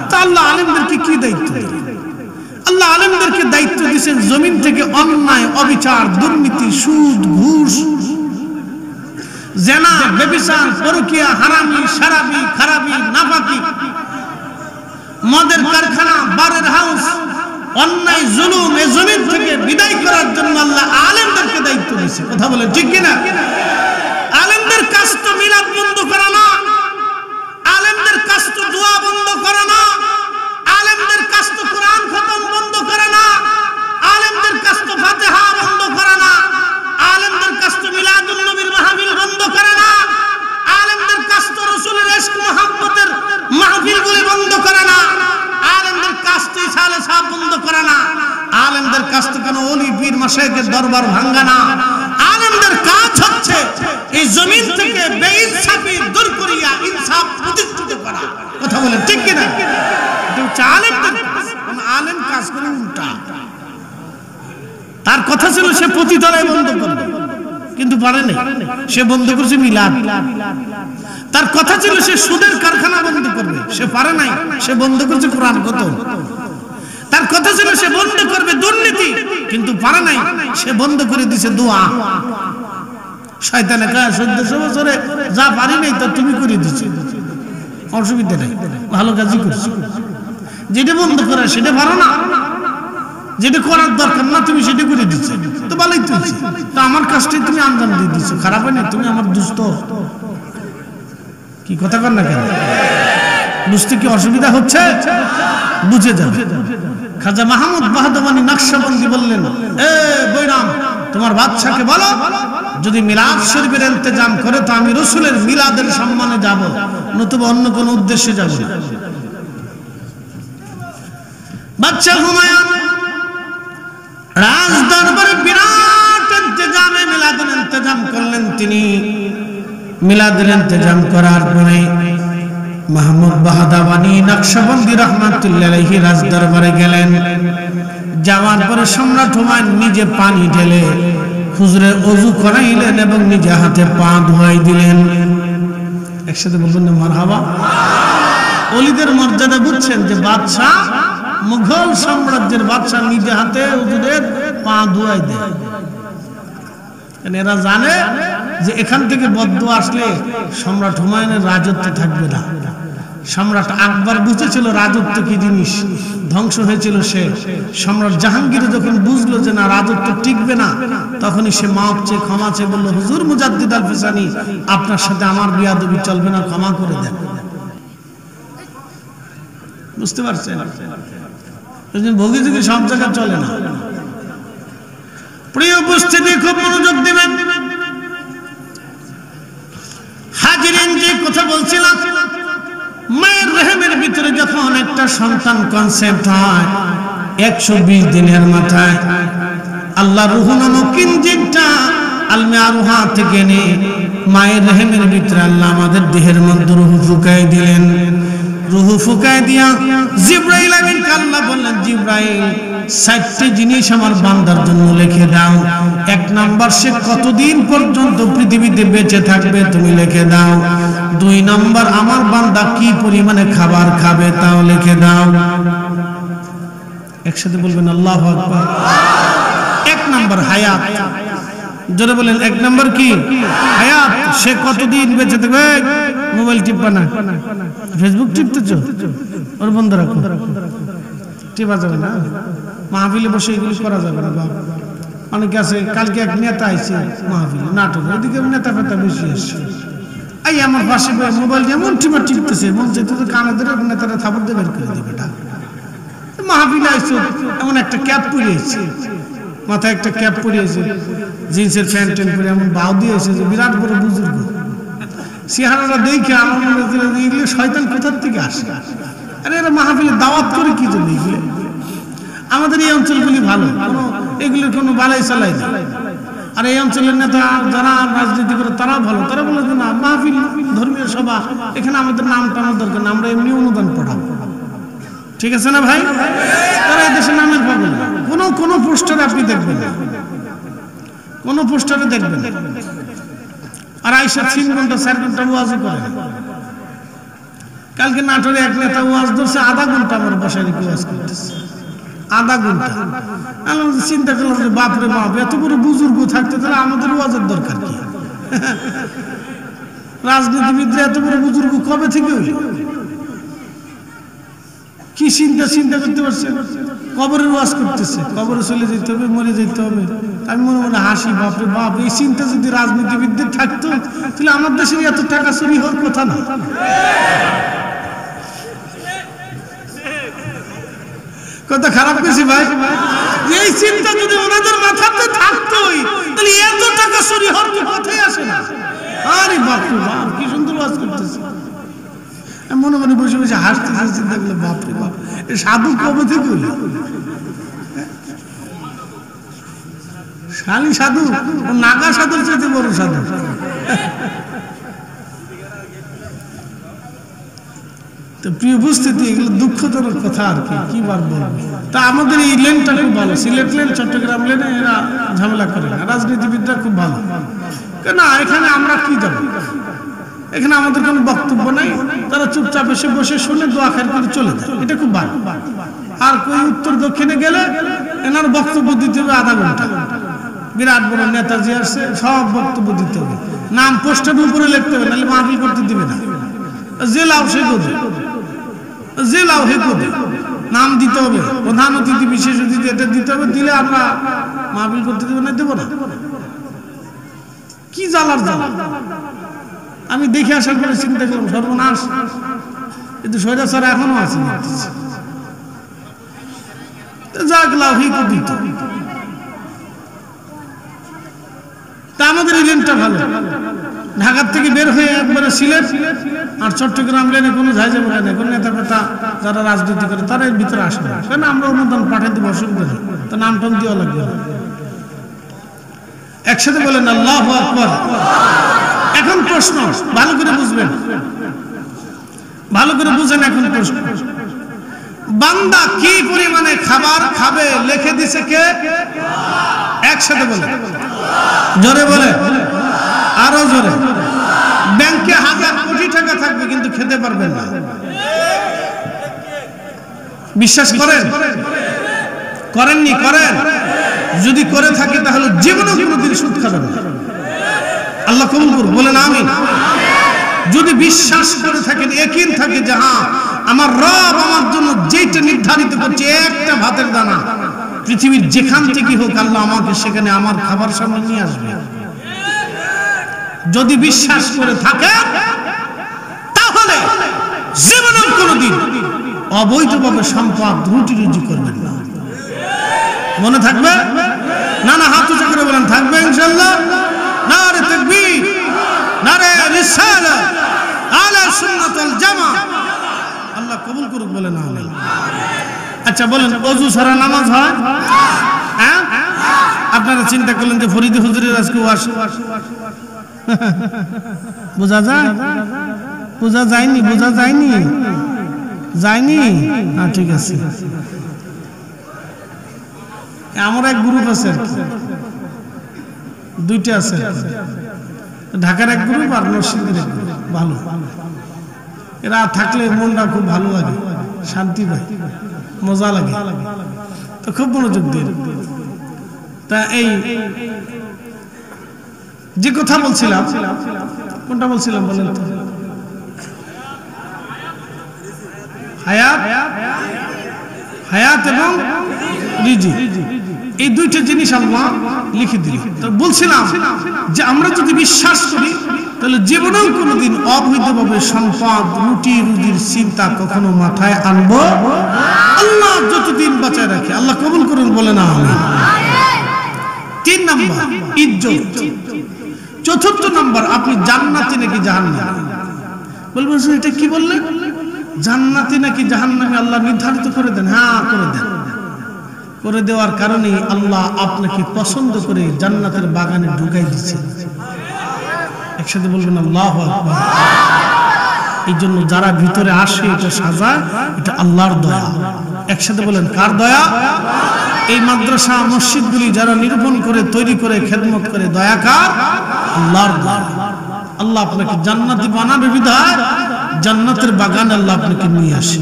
তা আল্লাহ আলেমদেরকে কি দায়িত্ব দিলেন? আল্লাহ আলেমদেরকে দায়িত্ব দিয়েছেন জমিন থেকে অন্যায়, অবিচার, দুর্নীতি, সুদ, ঘুষ, জেনা, ব্যভিচার, পরকীয়া, হারামি, শারাবি, খারাবি, নাফাকি, মদের কারখানা, বারের হাউস, অন্যায় জুলুম এই জমিন থেকে বিদায় করার জন্য আল্লাহ আলেমদেরকে দায়িত্ব দিয়েছে। কথা বলে ঠিক কিনা? আলেমদের কাজ তো মিলাদ বন্ধ করা না, আলেমদের কাজ তো দোয়া বন্ধ করা না, আলেমদের কাজ তো কোরআন খতম বন্ধ করা না, আলেমদের কাজ তো ফাতিহা বন্ধ করা না, আলেমদের কাজ তো মিলাদুন নবীর মাহফিল বন্ধ করা না, আলেমদের কাজ তো রাসূলের ইশক মুহাব্বতের মাহফিলগুলি বন্ধ করা না, আলেমদের কাজ তো ইসালে সাহেব বন্ধ করা না, আলেমদের কাজ তো কোনো ওলি পীর মাশায়েখের দরবার ভাঙা না। আলেমদের কাজ হচ্ছে এই জমিন থেকে বেইনসাফি দূর করিয়া ইনসাফ প্রতিষ্ঠিত করা। কথা বলে ঠিক কিনা? এটা হচ্ছে আলেমদের কাজ। কোন আলেম কাজ করে উল্টা। তার কথা ছিল সে পতিতালয় বন্ধ করবে, কিন্তু পারে নাই, সে বন্ধ করেছে মিলাদ। তার কথা ছিল সে সুদের কারখানা বন্ধ করবে, সে পারে নাই, সে বন্ধ করেছে কোরআন খতম। তার কথা ছিল সে বন্ধ করবে দুর্নীতি, কিন্তু পারে নাই, সে বন্ধ করে দিয়েছে দোয়া। শয়তানে কয় 1400 বছরে যা পারি নাই তা তুমি করে দিচ্ছ, অসুবিধা নেই, ভালো কাজই করছো। যেটা বন্ধ করে সেটা পারো না, যেটা করার দরকার না তুমি সেটা করে দিচ্ছ, তো ভালোই তো। তো আমার কাজটাই তুমি আঞ্জাম দিয়ে দিচ্ছ, খারাপ হয় না? তুমি আমার দুস্থ, কি কথা কর না কেন? বুঝতে কি অসুবিধা হচ্ছে? বুঝে যাবে। খাজা মাহমুদ বাহাদুরানী নকশবন্দি বললেন, এ বৈরাম, তোমার বাদশাকে বলো যদি মিলাদ শরীফের ইন্তজাম করে তো আমি রাসূলের মিলাদের সম্মানে যাব, নতুবা অন্য কোন উদ্দেশ্যে যাব না। বাদশা হুমায়ুন রাজ দরবারে বিরাট ইন্তজামে মিলাদের ইন্তজাম করলেন। তিনি মিলাদের ইন্তজাম করার পরে মাহমুদ বাহাদুরানী নকশবন্দি রাহমাতুল্লাহ আলাইহি রাজ দরবারে গেলেন। যাওয়ার পরে সম্রাট হুমায়ুন নিজে পানি ঢেলে হুজুরের ওযু করাইলেন এবং নিজে হাতে পা ধুয়াই দিলেন। একসাথে বলবেন না মারহাবা? ওলিদের মর্যাদা বুঝছেন যে বাদশা, মুঘল সাম্রাজ্যের বাদশা নিজে হাতে হুজুরের পা ধুয়াই দেয়। এরা জানে যে এখান থেকে বদদুয়া আসলে সম্রাট হুমায়ুনের রাজত্ব থাকবে না। সম্রাট আকবর বুঝেছিল রাজত্ব কি জিনিস, ধ্বংস হয়েছিল সে। সম্রাট জাহাঙ্গীর যখন বুঝলো যে না রাজত্ব টিকবে না, তখনই সে মাপ চেয়ে ক্ষমা চেয়ে বলল, হুজুর মুজাদ্দিদ আল ফিসানি, আপনার সাথে আমার বিয়াদবি চলবে না, ক্ষমা করে দেন। বুঝতে পারছেন? ভোগী যুগে সব জায়গায় চলে না। প্রিয় উপস্থিতি, খুব মনোযোগ দিবেন। হাজিরিন, যে কথা বলছিলাম, মায়ের রহমের ভিতরে যখন একটা সন্তান কনসেপ্ট হয় 120 দিনের মাথায় আল্লাহ রূহ নামক ইঞ্জিনটা আলমে আরুহা থেকে এনে মায়ের রহমের ভিতরে আল্লাহ আমাদের দেহের মধ্যে রূহ ফুঁকাই দিলেন। রূহ ফুঁকাই দিয়া জিবরাইল আমিনকে আল্লাহ বললেন, জিবরাইল 60টি জিনিস আমার বান্দার জন্য লিখে দাও। 1 নাম্বার, সে কতদিন পর্যন্ত পৃথিবীতে বেঁচে থাকবে তুমি লিখে দাও। 2 নাম্বার, আমার বান্দা কি পরিমাণে খাবার খাবে তাও লিখে দাও। একসাথে বলবেন আল্লাহু আকবার। 1 নাম্বার হায়াত, জোরে বলেন 1 নাম্বার কি? হায়াত, সে কতদিন বেঁচে থাকবে। মোবাইল টিপবা না, ফেসবুক টিপতেছো, ওর বন্ধ রাখো, টিপা যাবে না, মাহফিলে বসে এগুলো করা যাবে না। অনেকে আছে, কালকে এক নেতা আইছে মাহফিলে, নাটক, ওইদিকে নেতা ফেতা বেশি আসছে, এই আমার পাশে মোবাইল যেমন টিপতেছে মন চাইতে তো কানে ধরে নেতারা থাপড় দিয়ে বের করে দিবে এটা। মাহফিলে আইছো এমন একটা ক্যাপ পরিয়েছে, মাথায় একটা ক্যাপ পরিয়েছে, জিন্সের প্যান্ট ট্যান্ট পরে এমন বাউ দিয়েছে যে বিরাট বড় বুজুর্গ। চেহারাটা দেখে আমার মনে হচ্ছে এগুলো শয়তান কোথার থেকে আসে। আরে এরা মাহফিলে দাওয়াত করে কি জন্য এগুলো? আমাদের এই অঞ্চলগুলি ভালো, কোনো এগুলোর কোনো বালাই চালাই না। আর এই অঞ্চলের নেতা যারা রাজনীতি করে তারাও ভালো, তারা বলে যে না মাহফিল ধর্মীয় সভা, এখানে আমাদের নাম টানার দরকার না, আমরা এমনি অনুদান পাঠাবো। ঠিক আছে না ভাই? তারা এই দেশে নামের পাগল। কোনো পোস্টারে আপনি দেখবেন না, কোনো পোস্টারে দেখবেন না। আর আইসা 3 ঘন্টা 4 ঘন্টা ওয়াজও করে। কালকে নাটোরে এক নেতা ওয়াজ ধরছে, আধা ঘন্টা আমার বাসায় রেখে ওয়াজ করতেছে, আধা ঘন্টা। আমি চিন্তা করলাম যে বাপরে বাপ, এত বড় বুজুর্গ থাকতে তাহলে আমাদের ওয়াজের দরকার কি? রাজনীতিবিদরা এত বড় বুজুর্গ কবে থেকে হইল? কি চিন্তা করতে পারছে? কবরের ওয়াজ করতেছে, কবরে চলে যেতে হবে, মরে যেতে হবে। আমি মনে মনে হাসি, বাপরে বাপ, এই চিন্তা যদি রাজনীতিবিদদের থাকতো তাহলে আমার দেশে এত টাকা চুরি হওয়ার কথা না। কথা খারাপ বেশি ভাই, এই চিন্তা যদি ওনাদের মাথাতে থাকতোই তাহলে এত টাকা চুরি হওয়ার কথাই আসে না। আরে বাপরে বাপ, কি সুন্দর ওয়াজ করতেছে। মনে মনে বসে বসে হাসতেছে, চিন্তা করলে বাপরে বাপ, এই সাধু কবে থেকে হইল? শালি সাধু, নাগা সাধুর চাইতে বড় সাধু। তো প্রিয় উপস্থিতি, এগুলো দুঃখজনক কথা আর কি বার বলবো। তা আমাদের এই লেনটা খুব ভালো, সিলেট লেন, চট্টগ্রাম লেনে এরা ঝামেলা করে না, রাজনীতিবিদরা খুব ভালো। কেন এখানে আমরা কি যাব? এখানে আমাদের কোনো বক্তব্য নাই, তারা চুপচাপ এসে বসে শুনে দোয়া খায়ের করে চলে যায়, এটা খুব ভালো। আর কই উত্তর দক্ষিণে গেলে এনার বক্তব্য দিতে হবে আধা ঘন্টা। বিরাট বড় নেতাজি আসছে, সব বক্তব্য দিতে হবে, নাম পোস্টারের উপরে লিখতে হবে, নাহলে মাহফিল করতে দিবে না। জেলাও সে করবে, জেলাও হে করবে, নাম দিতে হবে, প্রধান অতিথি বিশেষ অতিথি এটা দিতে হবে, দিলে আমরা মাহফিল করতে দেবো না, দেবো না। কি জ্বালার জ্বালা! আমি দেখে আসার পরে চিন্তা করলাম সর্বনাশ, কিন্তু স্বৈরাচার এখনো আছে। যাক লাভই দিত। তা আমাদের এই লেনটা ভালো, ঢাকার থেকে বের হয়ে একবারে সিলেট আর চট্টগ্রাম লেনে কোনো ঝাইঝাম হয় না। কোনো নেতা ফেতা যারা রাজনীতি করে তারা এর ভিতরে আসে না, কেন আমরা অনুদান পাঠিয়ে দেবো, অসুবিধা নেই, তো নাম টাম দেওয়া লাগবে। একসাথে বলেন আল্লাহু আকবার। এখন প্রশ্ন ভালো করে বুঝবেন, ভালো করে বুঝেন। এখন প্রশ্ন, বান্দা কি পরিমাণে খাবার খাবে লিখে দিছে কে? একসাথে বলে, জোরে বলে, আরো জোরে। ব্যাংকে 1000 কোটি টাকা থাকবে কিন্তু খেতে পারবেন না। বিশ্বাস করেন? করেননি? করেন? যদি করে থাকে তাহলে জীবনে কোনোদিন সুদ খাবেন না। আল্লাহ কবুল করুন, বলেন আমিন। যদি বিশ্বাস করে থাকেন, ইয়াকিন থাকে যে হ্যাঁ আমার রব আমার জন্য যেটা নির্ধারিত করছে, একটা ভাতের দানা পৃথিবীর যেখান থেকে হোক আল্লাহ আমাকে সেখানে আমার খাবার সামনে নিয়ে আসবে, যদি বিশ্বাস করে থাকে তাহলে জীবনে কোনোদিন অবৈধভাবে সম্পদ রুটি রুজি করবেন না। মনে থাকবে? না না, হাত উঁচু করে বলেন থাকবে ইনশাআল্লাহ। নারে তাকবীর, নারে রিসালাত, আলা সুন্নাত ওয়াল জামাত। আল্লাহ কবুল করুক, বলেন আমিন। আচ্ছা বলেন, ওযু ছাড়া নামাজ হয়? হ্যাঁ, আপনারা চিন্তা করলেন যে ফরিদ হুজুরের আজকে ওয়াজ বোঝা যায়? বোঝা যায়নি? বোঝা যায়নি? যায়নি? হ্যাঁ ঠিক আছে। আমার এক গ্রুপ আছে, দুইটা আছে, ঢাকার এক গ্রুপ আর নরসিংদীর এক গ্রুপ। ভালো, এরা থাকলে মনটা খুব ভালো লাগে, শান্তি পায়, মজা লাগে, তো খুব মনোযোগ দিয়ে। তা এই যে কথা বলছিলাম, কোনটা বলছিলাম বলেন তো? হায়াত, হায়াত এবং রিজিক, এই দুইটা জিনিস আল্লাহ লিখে দিল। তো বলছিলাম যে আমরা যদি বিশ্বাস করি তাহলে জীবনেও কোনোদিন অবৈধভাবে সম্পদ রুটি রুজির চিন্তা কখনো মাথায় আনবো আল্লাহ যতদিন বাঁচায় রাখে। আল্লাহ কবুল করুন, বলে না আমিন। 3 নাম্বার ইজ্জত। 4র্থ নাম্বার আপনি জান্নাতি নাকি জাহান্নামী। বলবেন এটা কি বললেন? জান্নাতি নাকি জাহান্নামী আল্লাহ নির্ধারিত করে দেন। হ্যাঁ করে দেন। করে দেওয়ার কারণে আল্লাহ আপনাকে পছন্দ করে জান্নাতের বাগানে ঢুকাই দিচ্ছে। একসাথে বলবেন আল্লাহু আকবার। এই জন্য যারা ভিতরে আসে এটা সাজা, এটা আল্লাহর দয়া। একসাথে বলেন কার দয়া? এই মাদ্রাসা মসজিদগুলি যারা নির্মাণ করে তৈরি করে খেদমত করে, দয়া কার? আল্লাহর দয়া। আল্লাহ আপনাকে জান্নাতি বানাবে বিধায় জান্নাতের বাগানে আল্লাহ আপনাকে নিয়ে আসে।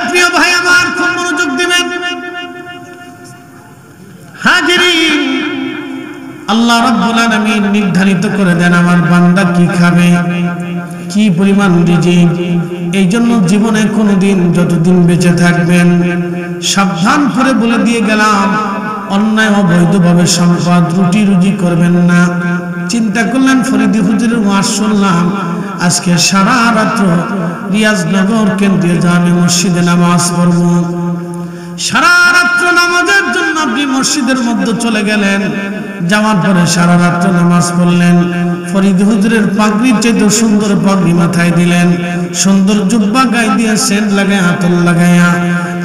প্রিয় ভাই আমার, খুব মনোযোগ দিবেন। হাজিরিন, আল্লাহ রাব্বুল আলামিন নির্ধারিত করে দেন আমার বান্দা কি খাবে, কি পরিমাণ রিজিক। এই জন্য জীবনে কোনোদিন যতদিন বেঁচে থাকবেন সাবধান করে বলে দিয়ে গেলাম, অন্যায় অবৈধভাবে সম্পদ রুটি রুজি করবেন না। চিন্তা করলেন ফরিদি হুজুরের ওয়াজ শুনলাম, আজকে সারা রাত্র রিয়াজনগর কেন্দ্রীয় জামে মসজিদে নামাজ পড়ব। সারা রাত্র নামাজের জন্য আপনি মসজিদের মধ্যে চলে গেলেন, যাওয়ার পরে সারা রাত্র নামাজ পড়লেন। ফরিদ হুজুরের পাগড়ির চাইতে সুন্দর পাগড়ি মাথায় দিলেন, সুন্দর জুব্বা গায়ে দিয়ে সেন্ট লাগায় আতর লাগাইয়া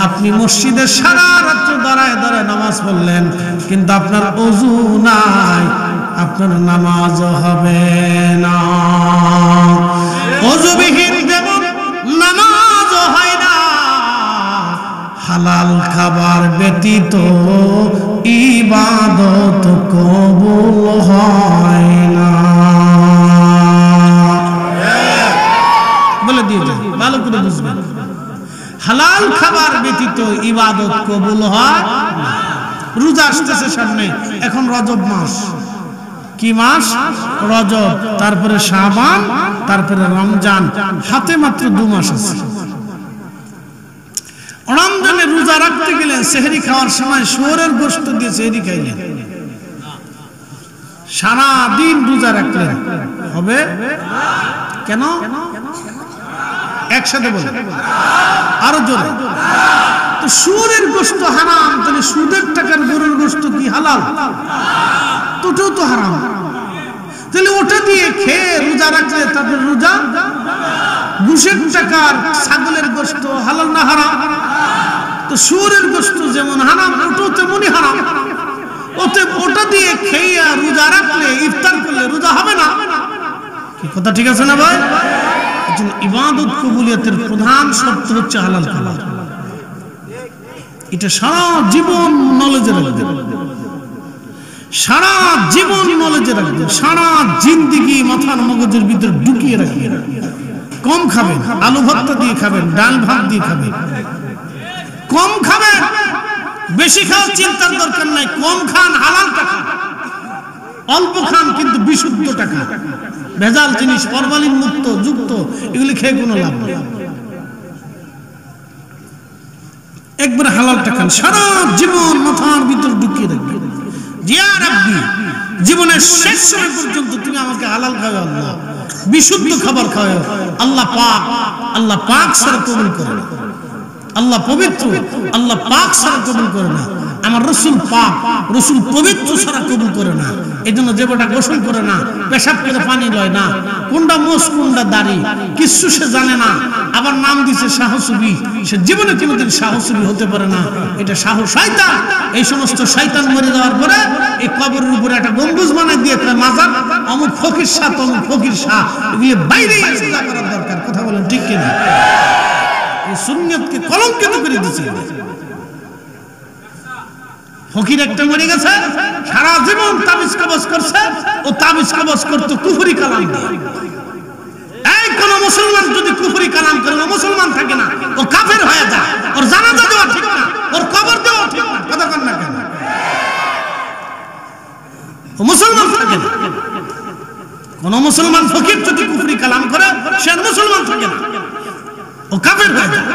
আপনি মসজিদে সারা রাত্র দাঁড়ায় দাঁড়ায় নামাজ পড়লেন, কিন্তু আপনার ওযু নাই, আপনার নামাজ হবে না। ওযুবিহীন যেমন নামাজ হয় না, হালাল খাবার ব্যতীত ইবাদত কবুল হয় না। বলে দিয়ে যান, ভালো করে বুঝবেন। হালাল খাবার ব্যতীত ইবাদত কবুল হয় না। রোজা আসতেছে সামনে, এখন রজব মাস। কি মাস? রজব, তারপরে শাবান, তারপরে রমজান। হাতে মাত্র 2 মাস আছে। রমজানে রোজা রাখতে গেলে সেহরি খাওয়ার সময় শুয়োরের গোশত দিয়ে সেহরি খাইলেন, সারা দিন রোজা রাখলেন, হবে? কেন? একসাথে বলে, আরো জোরে। তো শুয়োরের গোশত হারাম, তাহলে সুদের টাকার গরুর গোশত কি হালাল? ওটাও তো হারাম। তাহলে ওটা দিয়ে খেয়ে রোজা রাখলে তাদের রোজা? ঘুষের টাকার ছাগলের গোশত হালাল না হারাম? তো শুয়োরের গোশত যেমন হারাম, ওটাও তেমনই হারাম। ওটা দিয়ে খেয়ে রোজা রাখলে, ইফতার করলে রোজা হবে না। কি কথা ঠিক আছে না ভাই? ইবাদত কবুলিয়তের প্রধান শর্ত হচ্ছে হালাল খাবার। এটা সারা জীবন নলেজে রাখবেন, সারা জীবন নলেজে রাখবেন, সারা জিন্দেগি মাথার মগজের ভিতরে ঢুকিয়ে রাখবেন। কম খাবেন, আলু ভর্তা দিয়ে খাবেন, ডাল ভাত দিয়ে খাবেন। কম খাবেন, বেশি খাওয়ার চিন্তার দরকার নাই। কম খান, হালাল টাকা। অল্প খান কিন্তু বিশুদ্ধ টাকা। ভেজাল জিনিস, ফরমালিন মুক্ত যুক্ত, এগুলি খেয়ে কোনো লাভ নেই। একবার হালাল টাকা সারা জীবন মাথার ভিতর ঢুকিয়ে রাখবেন। জিয়া রাব্বি, জীবনের শেষ সময় পর্যন্ত তুমি আমাকে হালাল খাওয়াও আল্লাহ, বিশুদ্ধ খাবার খাওয়াও আল্লাহ। আল্লাহ পাক ছাড়া কবুল করে না। আল্লাহ পবিত্র, আল্লাহ পাক ছাড়া কবুল করে না। আমার রসুল পাক, রসুল পবিত্র ছাড়া কবুল করে না। এই জন্য যে বেটা গোসল করে না, পেশাব করে পানি লয় না, কোনটা মোষ কোনটা দাড়ি কিছু সে জানে না, আবার নাম দিছে সাহসুবি, সে জীবনে কোনোদিন সাহসুবি হতে পারে না। এটা সাহস শয়তান। এই সমস্ত শয়তান মরে যাওয়ার পরে এই কবরের উপরে একটা গম্বুজ বানাই দিয়ে মাজার, অমুক ফকির শাহ, তমুক ফকির শাহ, এগুলি বাইরে করার দরকার। কথা বলেন ঠিক কিনা? এই সুন্নিয়তকে কলঙ্কিত করে দিয়েছে। ফকির একটা মরে গেছে, সারা জীবন তাবিজ কবজ করছে। ও তাবিজ কবজ করতো কুফরি কালাম দিয়ে। এই কোন মুসলমান যদি কুফরি কালাম করে, ও মুসলমান থাকে না, ও কাফের হয়ে যায়। ওর জানাজা দেওয়া ঠিক না, ওর কবর দেওয়া ঠিক না। কথা বল না কেন? ও মুসলমান থাকে না। কোন মুসলমান ফকির যদি কুফরি কালাম করে, সে মুসলমান থাকে না, ও কাফের হয়ে যায়।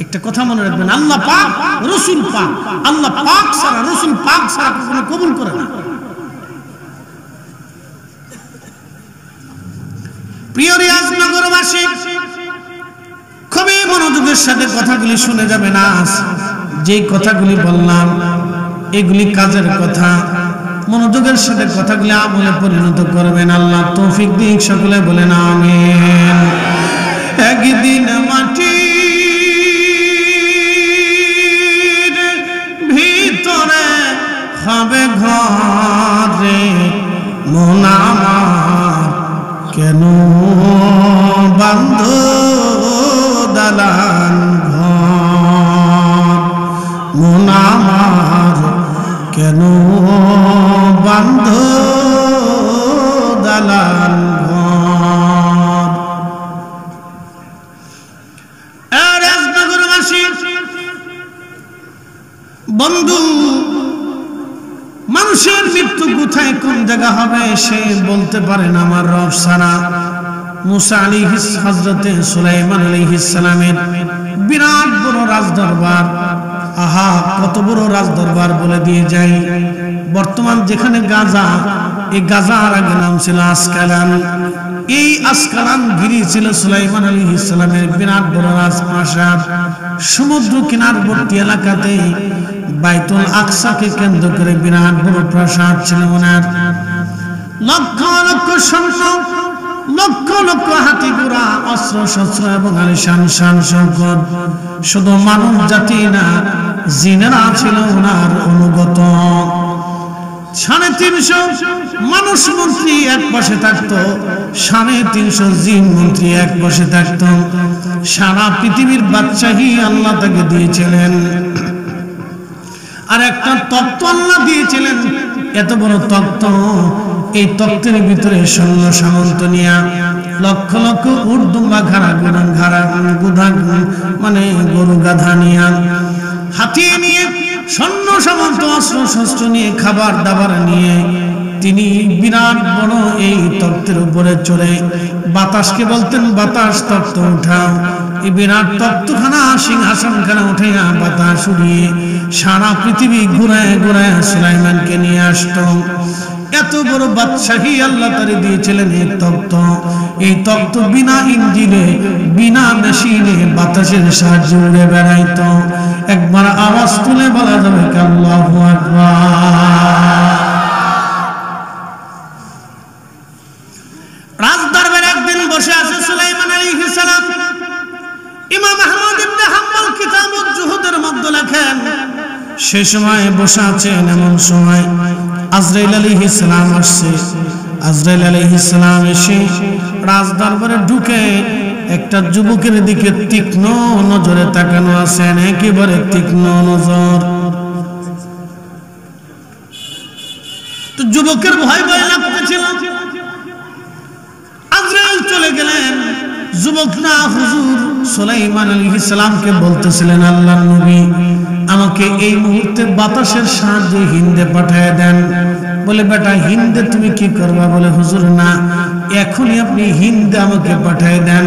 একটা কথা মনে রাখবেন, আল্লাহ পাক রাসূল পাক, আল্লাহ পাক ছাড়া রাসূল পাক ছাড়া কখনো কবুল করে না। প্রিয় রিয়াজনগরবাসী, খুবই মনোযোগের সাথে কথাগুলি শুনে যাবেন। আজ যে কথাগুলি বললাম এগুলি কাজের কথা, মনোযোগের সাথে কথাগুলি আমলে পরিণত করবেন। আল্লাহ তৌফিক দিক, সকলে বলেন আমিন। একদিন মাটির ভিতরে হবে ঘরে মন আমার, কেন বান্ধ দালান ঘর, মন আমার কেন বান্ধ দালান ঘর। রাজনগরবাসী বন্ধু, মানুষের মৃত্যু কোথায় কোন জায়গা হবে সে বলতে পারে না আমার রব ছাড়া। মুসা আলাইহিস হযরতে সুলাইমান আলাইহিস সালামের বিরাট বড় রাজদরবার, আহা কত বড় রাজদরবার বলে দিয়ে যাই। বর্তমান যেখানে গাজা, এই গাজার আগে নাম ছিল আসকালান। এই আসকালান গিরি ছিল সুলাইমান আলাইহিস সালামের বিরাট বড় রাজপ্রাসাদ। সমুদ্র কিনারবর্তী এলাকাতে বাইতুল আকসাকে কেন্দ্র করে বিরাট বড় প্রাসাদ ছিল ওনার। লক্ষ লক্ষ সৈন্য, লক্ষ লক্ষ হাতি ঘোড়া, অস্ত্র শস্ত্র এবং আলিশান শান সম্পদ। শুধু মানব জাতি না, জিনেরা ছিল ওনার অনুগত। 350 মানুষ মন্ত্রী এক পাশে থাকতো, 350 জিন মন্ত্রী এক পাশে থাকতো। সারা পৃথিবীর বাদশাহী আল্লাহ তাকে দিয়েছিলেন। আর একটা তক্ত আল্লাহ দিয়েছিলেন, এত বড় তক্ত। এই তক্তের ভিতরে সৈন্য সামন্ত নিয়ে লক্ষ লক্ষ উট দুম্বা ঘাড়া গুধা মানে গরু গাধা নিয়ে, হাতিয়ে নিয়ে, সৈন্য সামন্ত অস্ত্র শস্ত্র নিয়ে, খাবার দাবার নিয়ে তিনি বিরাট বড় এই তক্তের উপরে চড়ে বাতাসকে বলতেন, বাতাস তক্ত উঠাও। এই বিরাট তক্তখানা সিংহাসনখানা উঠে বাতাস উড়িয়ে সারা পৃথিবী ঘুরায় ঘুরায় সুলাইমানকে নিয়ে আসতো। এত বড় বাদশাহী আল্লাহ তারে দিয়েছিলেন এই তক্ত। এই তক্ত বিনা ইঞ্জিনে, বিনা মেশিনে বাতাসের সাহায্যে উড়ে বেড়াইতো। একবার আওয়াজ তুলে বলা যাবে আল্লাহু আকবার। রাজদরবারে একদিন বসে আছে সুলাইমান আলাইহিস সালাম। ইমাম আহমদ ইবনে হাম্বল কিতাবুল জুহুদের মধ্যে লেখেন, সে সময় বসে আছেন, এমন সময় আজরাইল আলাইহিস সালাম আসছে। আজরাইল আলাইহিস সালাম এসে রাজদরবারে ঢুকে একটা যুবকের দিকে তীক্ষ্ণ নজরে তাকানো আছেন, একেবারে তীক্ষ্ণ নজর। তো যুবকের ভয় ভয় লাগতেছিল। আজরাইল চলে গেলেন। যুবক না হুজুর সুলাইমান আলাইহিস সালামকে বলতেছিলেন, আল্লাহর নবী আমাকে এই মুহূর্তে বাতাসের সাহায্যে হিন্দে পাঠিয়ে দেন। বলে বেটা হিন্দে তুমি কি করবা? বলে হুজুর না, এখনই আপনি হিন্দে আমাকে পাঠিয়ে দেন।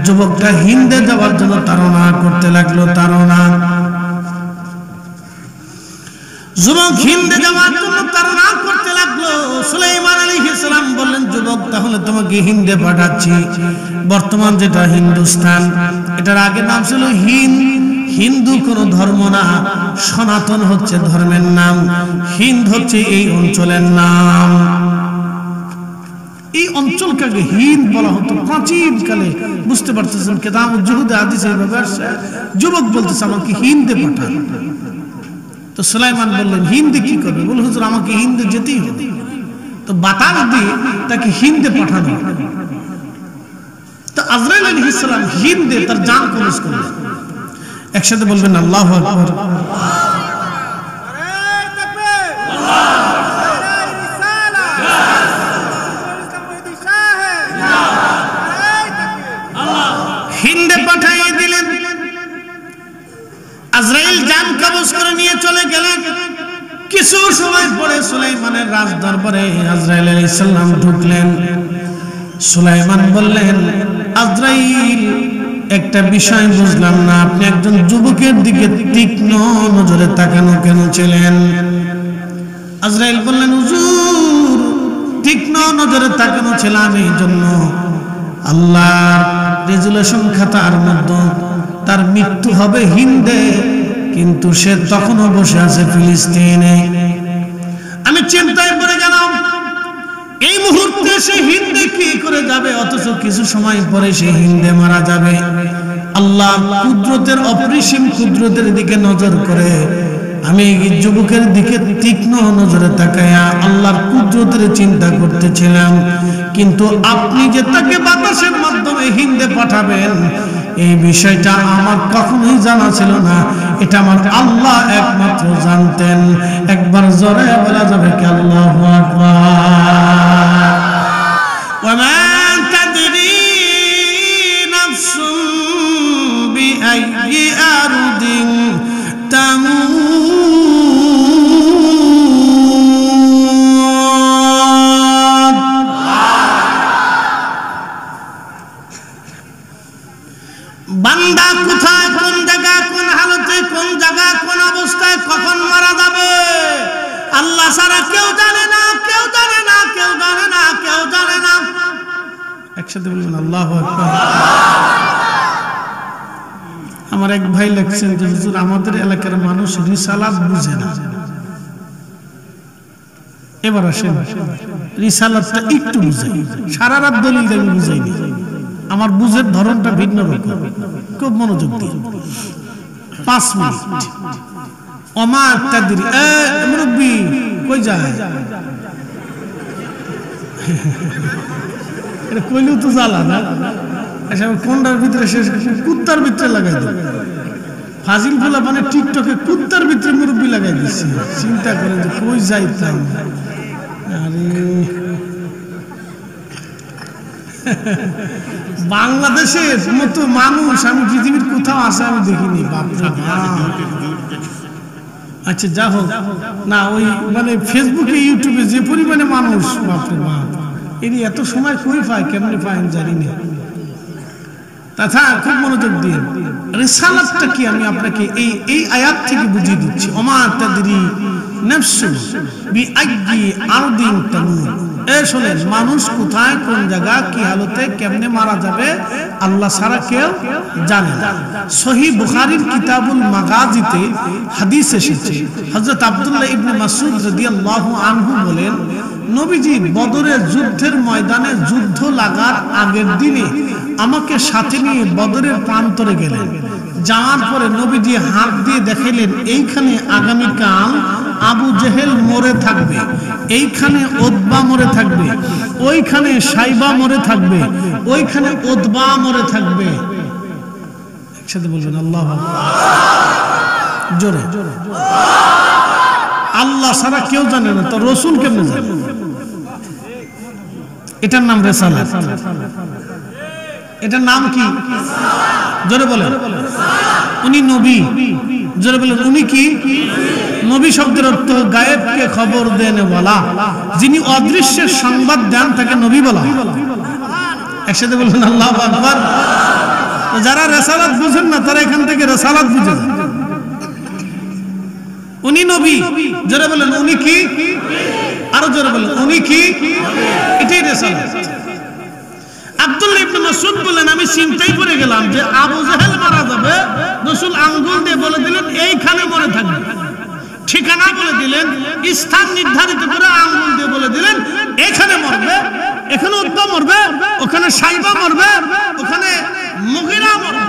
যুবকটা হিন্দে যাওয়ার জন্য তাড়না করতে লাগলো, তাড়না। যুবক হিন্দে যাওয়ার জন্য তাড়না করতে লাগলো। সুলাইমান আলাইহিস সালাম বললেন, যুবক তাহলে তোমাকে হিন্দে পাঠাচ্ছি। বর্তমান যেটা হিন্দুস্তান, এটার আগে নাম ছিল হিন্দ। হিন্দু কোন ধর্ম না, সনাতন হচ্ছে ধর্মের নাম। হিন্দ হচ্ছে এই অঞ্চলের নাম। এই অঞ্চলকে হিন্দ বলা হতো প্রাচীন কালে। বুঝতে পারতেছেন, কিতাবুল জুহুদে হাদিসে এইভাবে আসছে। যুবক বলতেছে আমাকে হিন্দে পাঠান। তো সুলাইমান বললেন, হিন্দে কি করবে? বলে হুজুর আমাকে হিন্দে যেতেই হবে। তো বাতাস দিয়ে তাকে হিন্দে পাঠানো। তো আজরাইল আলাইহিস সালাম হিন্দে তার জান কবজ করলেন। একসাথে বলবেন আল্লাহু আকবার। হিন্দে পাঠিয়ে দিলেন। আজরাইল জান কবজ করে নিয়ে চলে গেলেন। কিছু সময় পরে সুলাইমানের রাজ দরবারে আজরাইল আলাইহিস সালাম ঢুকলেন। সুলাইমান বললেন, আজরাইল একটা বিষয় বুঝলাম না, আপনি একজন যুবকের দিকে তীক্ষ্ণ নজরে তাকানো কেন ছিলেন? আজরাইল বললেন, হুজুর তীক্ষ্ণ নজরে তাকানো ছিলাম এই জন্য, আল্লাহর রেজুলেশন খাতার মধ্যে তার মৃত্যু হবে হিন্দে, কিন্তু সে তখনও বসে আছে ফিলিস্তিনে। আমি চিন্তায় পড়ে গেলাম, এই মুহূর্তে সে হিন্দে কি করে যাবে, অথচ কিছু সময় পরে সে হিন্দে মারা যাবে। আল্লাহ কুদরতের অপরিসীম কুদরতের দিকে নজর করে আমি যুবকের দিকে তীক্ষ্ণ নজরে তাকায়া আল্লাহর কুদরতের চিন্তা করতেছিলাম, কিন্তু আপনি যে তাকে বাতাসের মাধ্যমে হিন্দে পাঠাবেন এই বিষয়টা আমার কখনোই জানা ছিল না, এটা আমার আল্লাহ একমাত্র জানতেন। একবার জোরে বলা যাবে কি আল্লাহু আকবার। ওয়া তাদরি নাফসুম বিআইয়ি আরদিন তামুত। বান্দা কোথায়, কোন জায়গা, কোন হালতে, কোন জায়গা, কোন অবস্থায় কখন মারা যাবে আল্লাহ ছাড়া কেউ জানে না, কেউ জানে না, কেউ জানে না, কেউ জানে না। একসাথে বলবেন আল্লাহু আকবার। আমার এক ভাই লেখছেন যে হুজুর আমাদের এলাকার মানুষ রিসালাত বুঝে না। এবার আসেন রিসালাতটা একটু বুঝাই, সারা রাত দলিল আমি বুঝাইনি, আমার বুঝের ধরনটা ভিন্ন রকম, খুব মনোযোগ দিয়ে 5 মিনিট। ওমা তাদরি, মুরব্বি কই যায়, এটা কইলেও তো জ্বালা না। আচ্ছা কোনটার ভিতরে শেষ, কুত্তার ভিতরে লাগাই দেব, ফাজিল ফুলা মানে টিকটকে কুত্তার ভিতরে মুরব্বি লাগাই দিচ্ছি। চিন্তা করেন যে কই যাইতাম। আরে বাংলাদেশের মতো মানুষ আমি পৃথিবীর কোথাও আছে আমি দেখিনি, বাপরে বাপ। আচ্ছা যা হোক না, ওই মানে ফেসবুকে ইউটিউবে যে পরিমাণে মানুষ, বাপরে বাপ, এরই এত সময় কই পায়, কেমনে পায় আমি জানি না। তথা খুব মনোযোগ দিয়ে রিসালাতটা কি আমি আপনাকে এই আয়াত থেকে বুঝিয়ে দিচ্ছি। ওমা তাদরি নাফসু বিআইয়ি আরদিন তামুত। শোনেন, মানুষ কোথায়, কোন জায়গা, কি হালতে, কেমনে মারা যাবে আল্লাহ ছাড়া কেউ জানে না। সহিহ বুখারীর কিতাবুল মাগাজিতে হাদিস এসেছে, হযরত আব্দুল্লাহ ইবনে মাসউদ রাদিয়াল্লাহু আনহু বলেন, নবীজি বদরের যুদ্ধের ময়দানে যুদ্ধ লাগার আগের দিনে আমাকে সাথে নিয়ে বদরের প্রান্তরে গেলেন। যাওয়ার পরে নবীজি হাত দিয়ে দেখাইলেন, এইখানে আগামীকাল আবু জেহেল মরে থাকবে, এইখানে উতবা মরে থাকবে, ওইখানে সাইবা মরে থাকবে, ওইখানে উতবা মরে থাকবে। একসাথে বলবেন আল্লাহু আকবার, জোরে। আল্লাহ ছাড়া কেউ জানে না, তো রাসূল কেমনে জানে? এটার নাম রিসালাত। এটার নাম কি? জোরে বলেন। উনি নবী। জোরে বলেন উনি কি? নবী শব্দের অর্থ গায়েবকে খবর দেন ওয়ালা, যিনি অদৃশ্যের সংবাদ দেন তাকে নবী বলা। একসাথে বলবেন আল্লাহু আকবার। যারা রিসালাত বুঝেন না তারা এখান থেকে রিসালাত বুঝেন। উনি নবী। জোরে বলেন উনি কি? আরো জোরে বলেন উনি কি? এটাই রিসালাত। আব্দুল্লাহ ইবনে মাসউদ বলেন, আমি চিন্তায় পড়ে গেলাম যে আবু জেহেল মারা যাবে, রাসূল আঙ্গুল দিয়ে বলে দিলেন এইখানে মরে থাকবে, ঠিকানা বলে দিলেন, স্থান নির্ধারিত করে আঙ্গুল দিয়ে বলে দিলেন এখানে মরবে, এখানে উতবা মরবে, ওখানে সাইবা মরবে, ওখানে মুগিরা মরবে।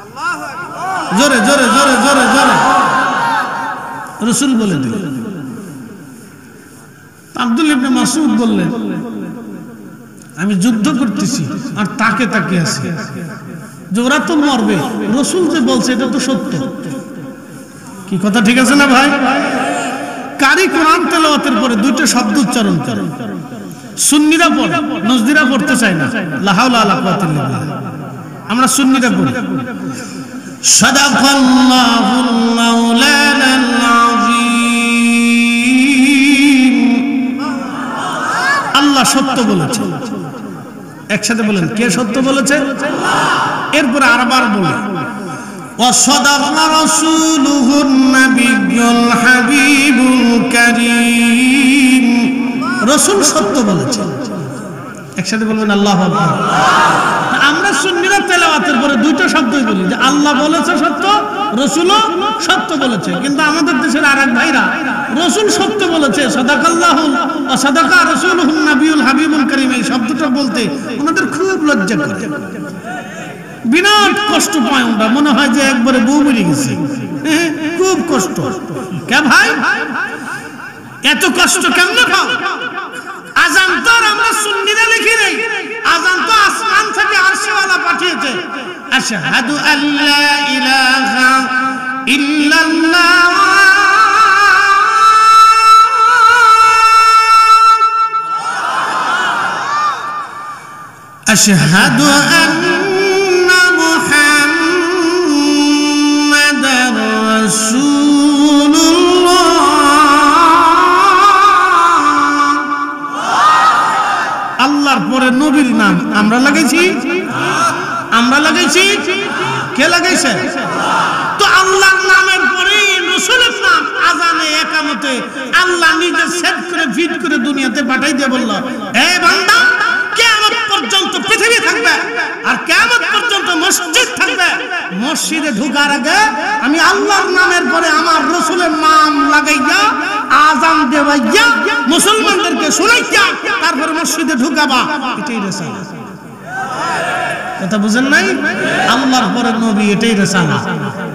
আল্লাহু আকবার। জোরে জোরে জোরে জোরে জোরে রাসূল বলে দিলেন। আব্দুল্লাহ ইবনে মাসউদ বললেন, আমি যুদ্ধ করতেছি আর তাকে তাকে আছি, যে ওরা তো মরবে, রাসূল যে বলছে এটা তো সত্য। কি কথা ঠিক আছে না ভাই? কারি কোরআন তেলাওয়াতের পরে দুইটা শব্দ উচ্চারণ করে, সুন্নিরা পড়ে, নজদিরা পড়তে চায় না। লা হাওলা ওয়ালা কুওয়াতা ইল্লা বিল্লাহ। আমরা সুন্নিরা পড়ি। সাদাকাল্লাহুল মাওলানাল আযীম। আল্লাহ সত্য বলেছেন। একসাথে বলেন, কে সত্য বলেছে? এরপরে আরবার বলে ওয়াসাদাকা রাসূলুহুন নাবিয়্যুল হাবিবুল কারীম, রাসূল সত্য বলেছে। একসাথে বলবেন আল্লাহু আকবার। আমরা সুন্নিরা তেলাওয়াতের পরে দুইটা শব্দই বলি যে আল্লাহ বলেছে সত্য, রাসূলও সত্য বলেছে। কিন্তু আমাদের দেশের আরেক ভাইরা রাসূল সত্য বলেছে, সাদাকাল্লাহু ওয়া সাদাকা রাসূলুহুন নাবিয়্যুল হাবিবুল কারীম, এই শব্দটা বলতে ওনাদের খুব লজ্জা করে, বিরাট কষ্ট পায়। ওরা মনে হয় যে একবারে বউ বেরিয়ে গেছে, খুব কষ্ট। কে ভাই এত কষ্ট কেমনে পাও? আযান তো আমরা সুন্নিরা লিখি নাই, আযান তো আসমান থেকে আরশওয়ালা পাঠিয়েছে। আশহাদু আল্লা ইলাহা ইল্লাল্লাহ আশহাদু আন্না মুহাম্মাদার রাসূলুল্লাহ। আল্লাহর পরে নবীর নাম আমরা লাগাইছি, আমরা লাগাইছি, কে লাগাইছে? তো আল্লাহর নামের পরে রাসূলের নাম আযানে ইকামতে আল্লাহ নিজে সেট করে ফিট করে দুনিয়াতে পাঠাই দিয়ে বলল, হে বান্দা কিয়ামত পর্যন্ত পৃথিবী থাকবে আর কিয়ামত পর্যন্ত মসজিদ থাকবে, মসজিদে ঢোকার আগে আমি আল্লাহর নামের পরে আমার রাসূলের নাম লাগাইয়া আযান দেওয়াইয়া মুসলমানদেরকে শুনাইয়া তারপরে মসজিদে ঢুকাবা। এটাই রিসালাত। কথা বুঝেন নাই? আল্লাহর পরে নবী, এটাই রিসালাত।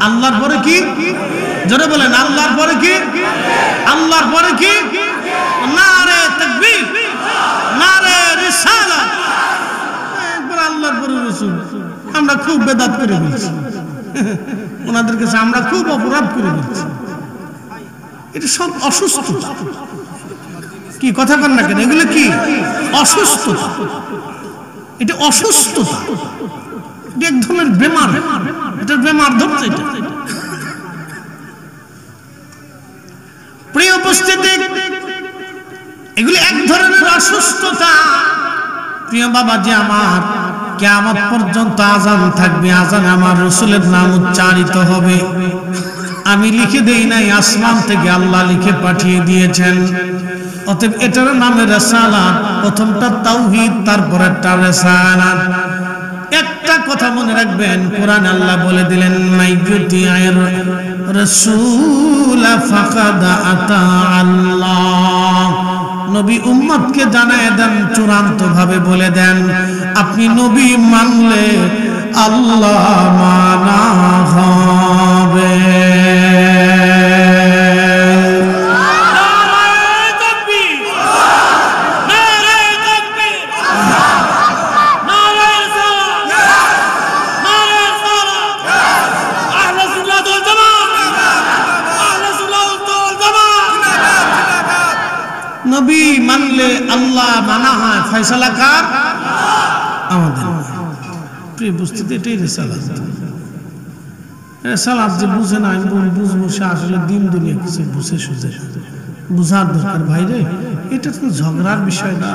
আল্লাহর পরে কি? জোরে বলেন, আল্লাহর পরে কি? আল্লাহর পরে কি? নারে তাকবীর, নারে রিসালাত। একবার আল্লাহর পরে রাসূল। আমরা খুব বেদাত করে ফেলছি, ওনাদের কাছে আমরা খুব অপরাধ করে ফেলছি। এটা সব অসুস্থতা। কি কথা কন না কেন? এগুলো কি অসুস্থতা? এটা অসুস্থতা, এটা এক ধরনের বেমার, এটা বেমার ধরছে। এটা প্রিয় উপস্থিতি, এগুলি এক ধরনের অসুস্থতা। প্রিয় বাবাজি আমার, কিয়ামত পর্যন্ত আযান থাকবে, আযানে আমার রাসূলের নাম উচ্চারিত হবে। আমি লিখে দেই নাই, আসমান থেকে আল্লাহ লিখে পাঠিয়ে দিয়েছেন। অতএব এটার নামে রিসালাত। প্রথমটা তাওহীদ, তারপরেরটা রিসালাত। একটা কথা মনে রাখবেন, কোরআনে আল্লাহ বলে দিলেন, মাইয়ুতি'আর রাসূল ফাকাদ আতা আল্লাহ। নবী উম্মতকে জানায় দেন, চূড়ান্ত ভাবে বলে দেন, আপনি নবী মানলে আল্লাহ মানা হবে। নবী মানলে আল্লাহ মানা হয়। ফয়সালা কার? আমাদের। প্রিয় উপস্থিতি, এটাই রিসালাত। রিসালাত যে বুঝে না, আমি বুঝবো, সে আসলে দিন দুনিয়া কিছু বুঝে সুঝে বুঝার দরকার। ভাইরে, এটা তো ঝগড়ার বিষয় না,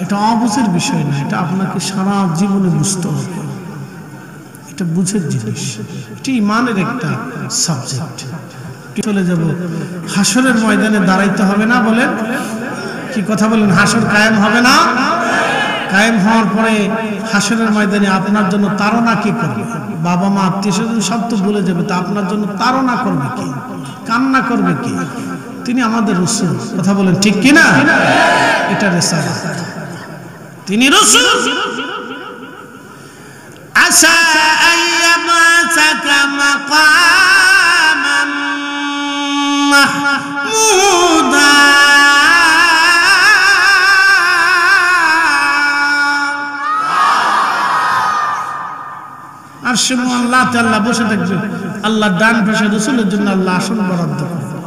এটা অবুঝের বিষয় না, এটা আপনাকে সারা জীবনে বুঝতে হবে। এটা বুঝের জিনিস, এটা ইমানের একটা সাবজেক্ট। চলে যাব, হাসরের ময়দানে দাঁড়াইতে হবে না, বলেন কি কথা বলেন? হাসর কায়েম হবে না? কায়েম হওয়ার পরে হাসরের ময়দানে আপনার জন্য তাড়না কি করবে? বাবা মা আত্মীয়স্বজন সব তো ভুলে যাবে, তা আপনার জন্য তাড়না করবে কি, কান্না করবে কি? তিনি আমাদের রাসূল। কথা বলেন ঠিক কি না? এটা রিসালাত, তিনি রাসূল। আসা আইয়ামাসাকা মাকামান মাহমুদা। আরশে মুআল্লাতে আল্লাহ বসে থাকবেন, আল্লাহ ডান পাশে রাসূলের জন্য আল্লাহ আসন বরাদ্দ করবেন।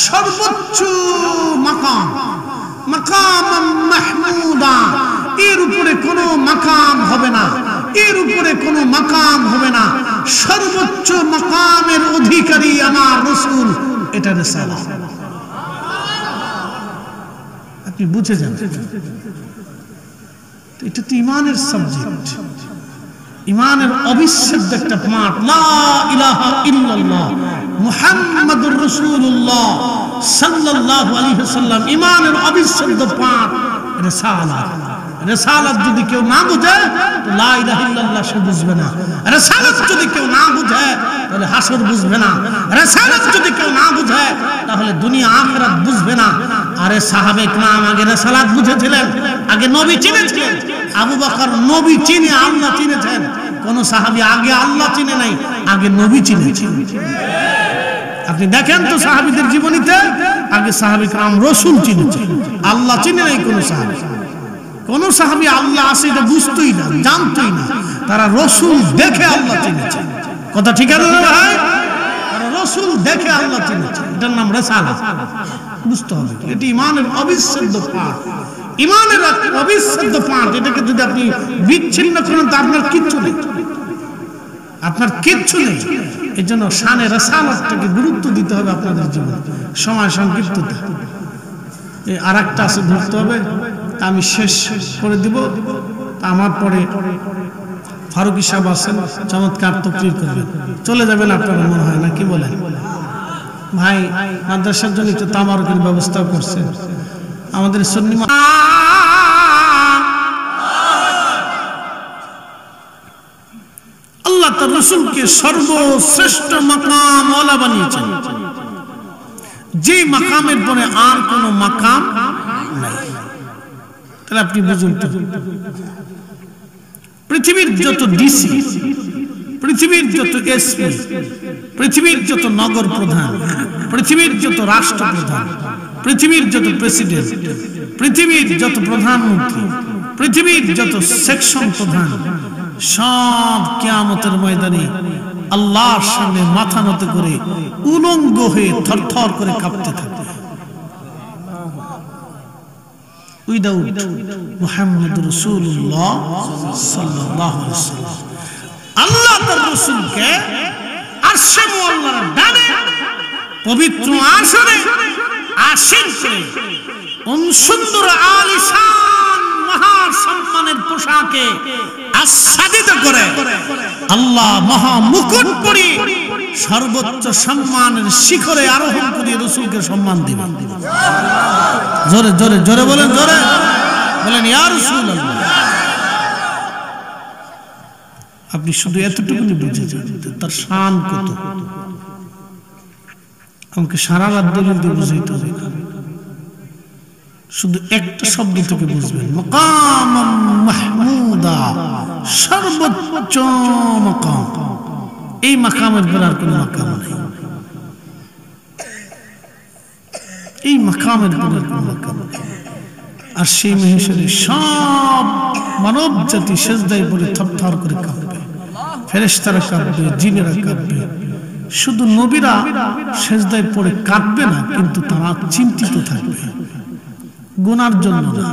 সর্বোচ্চ মাকাম, মাকাম মাহমুদা, এর উপরে কোনো মাকাম হবে না, এর উপরে কোনো মাকাম হবে না। সর্বোচ্চ মাকামের অধিকারী আমার রাসূল। এটা রিসালাত। আপনি বুঝে যান। এটা তো ইমানের সাবজেক্ট, ইমানের অবিচ্ছেদ্য একটা পাঠ, লা ইলাহা ইল্লাল্লাহ মুহাম্মাদুর রাসূলুল্লাহ সাল্লাল্লাহু আলাইহি ওয়াসাল্লাম, ইমানের অবিচ্ছেদ্য পাঠ রিসালাত। রিসালাত যদি কেউ না বুঝে তো লা ইলাহা ইল্লাল্লাহ সে বুঝবে না। রিসালাত যদি কেউ না বুঝে তাহলে হাসর বুঝবে না। রিসালাত যদি কেউ না বুঝে তাহলে দুনিয়া আখিরাত বুঝবে না। আরে সাহাবে কিরাম আগে রিসালাত বুঝেছিলেন, আগে নবী চিনেছিলেন। আবু বকর নবী চিনে আল্লাহ চিনেছেন, কোন সাহাবী আগে আল্লাহ চিনে নাই, আগে নবী চিনেছেন। আপনি দেখেন তো সাহাবীদের জীবনীতে আগে সাহাবে কিরাম রাসূল চিনেছেন, আল্লাহ চিনে নাই কোন সাহাবী। কোন সাহাবী আল্লাহ আছে এটা বুঝতোই না, জানতোই না, তারা রাসূল দেখে আল্লাহ চিনেছেন। কথা ঠিক আছে না ভাই? তারা রাসূল দেখে আল্লাহ চিনেছেন, এটার নাম রিসালাত। বুঝতে হবে এটি ইমানের অবিচ্ছেদ্য পাঠ, ইমানের অবিচ্ছেদ্য পাঠ। এটাকে যদি আপনি বিচ্ছিন্ন করেন তো আপনার কিচ্ছু নেই, আপনার কিচ্ছু নেই। এই জন্য শানে রিসালাতটাকে গুরুত্ব দিতে হবে আপনাদের জীবনে। সময় সংক্ষিপ্ততা, আর একটা আছে ধরতে হবে, আমি শেষ করে দিব। আমার পরে ফারুকী সাহেব আছেন, চমৎকার তাকরীর করবেন, চলে যাবেন আপনারা মনে হয় না, কি বলেন ভাই? মাদ্রাসার জন্য একটু তামারকের ব্যবস্থা করছে আমাদের সুন্নি। আল্লাহ তার রাসূলকে সর্বশ্রেষ্ঠ মাকাম ওয়ালা বানিয়েছেন, যে মাকামের পরে আর কোন মাকাম নাই। তাহলে আপনি বুঝুন তো, পৃথিবীর যত ডিসি, পৃথিবীর যত এসপি, পৃথিবীর যত নগর প্রধান, পৃথিবীর যত রাষ্ট্রপ্রধান, পৃথিবীর যত প্রেসিডেন্ট, পৃথিবীর যত প্রধানমন্ত্রী, পৃথিবীর যত সেকশন প্রধান, সব কিয়ামতের ময়দানে আল্লাহর সামনে মাথা নত করে উলঙ্গ হয়ে থরথর করে কাঁপতে থাকবে। উইদাউট মুহাম্মাদুর রাসূলুল্লাহ সাল্লাল্লাহু আলাইহি ওয়াসাল্লাম, আল্লাহ তার রাসূলকে আরশে মুআল্লার ডানে পবিত্র আসনে আসীন করে সুন্দর আলিশান মহা সম্মানের পোশাকে আচ্ছাদিত করে আল্লাহ মহা মুকুট পরিয়ে সর্বোচ্চ সম্মানের শিখরে আরোহণ করে রাসূলকে সম্মান দিবেন। জোরে জোরে জোরে বলেন, জোরে বলেন ইয়া রাসূলুল্লাহ। আপনি শুধু এতটুকুনি বুঝেছেন তার শান কত, আমাকে সারা রাত দলিল দিয়ে বুঝাইতে হবে না, শুধু একটা শব্দ থেকে বুঝবেন, মাকাম মাহমুদা, সর্বোচ্চ মাকাম। এই মাকামের পর আর কোন মাকাম নাই, এই মাকামের পর আর কোন মাকাম নাই। আর সেই মহেশ্বরে সব মানব জাতি সেজদায় পড়ে থরথর করে কাঁপবে, ফেরেশতারা কাঁপবে, জিনেরা কাঁপবে। শুধু নবীরা সেজদায় পড়ে কাঁপবে না, কিন্তু তারা চিন্তিত থাকবে, গুনার জন্য না,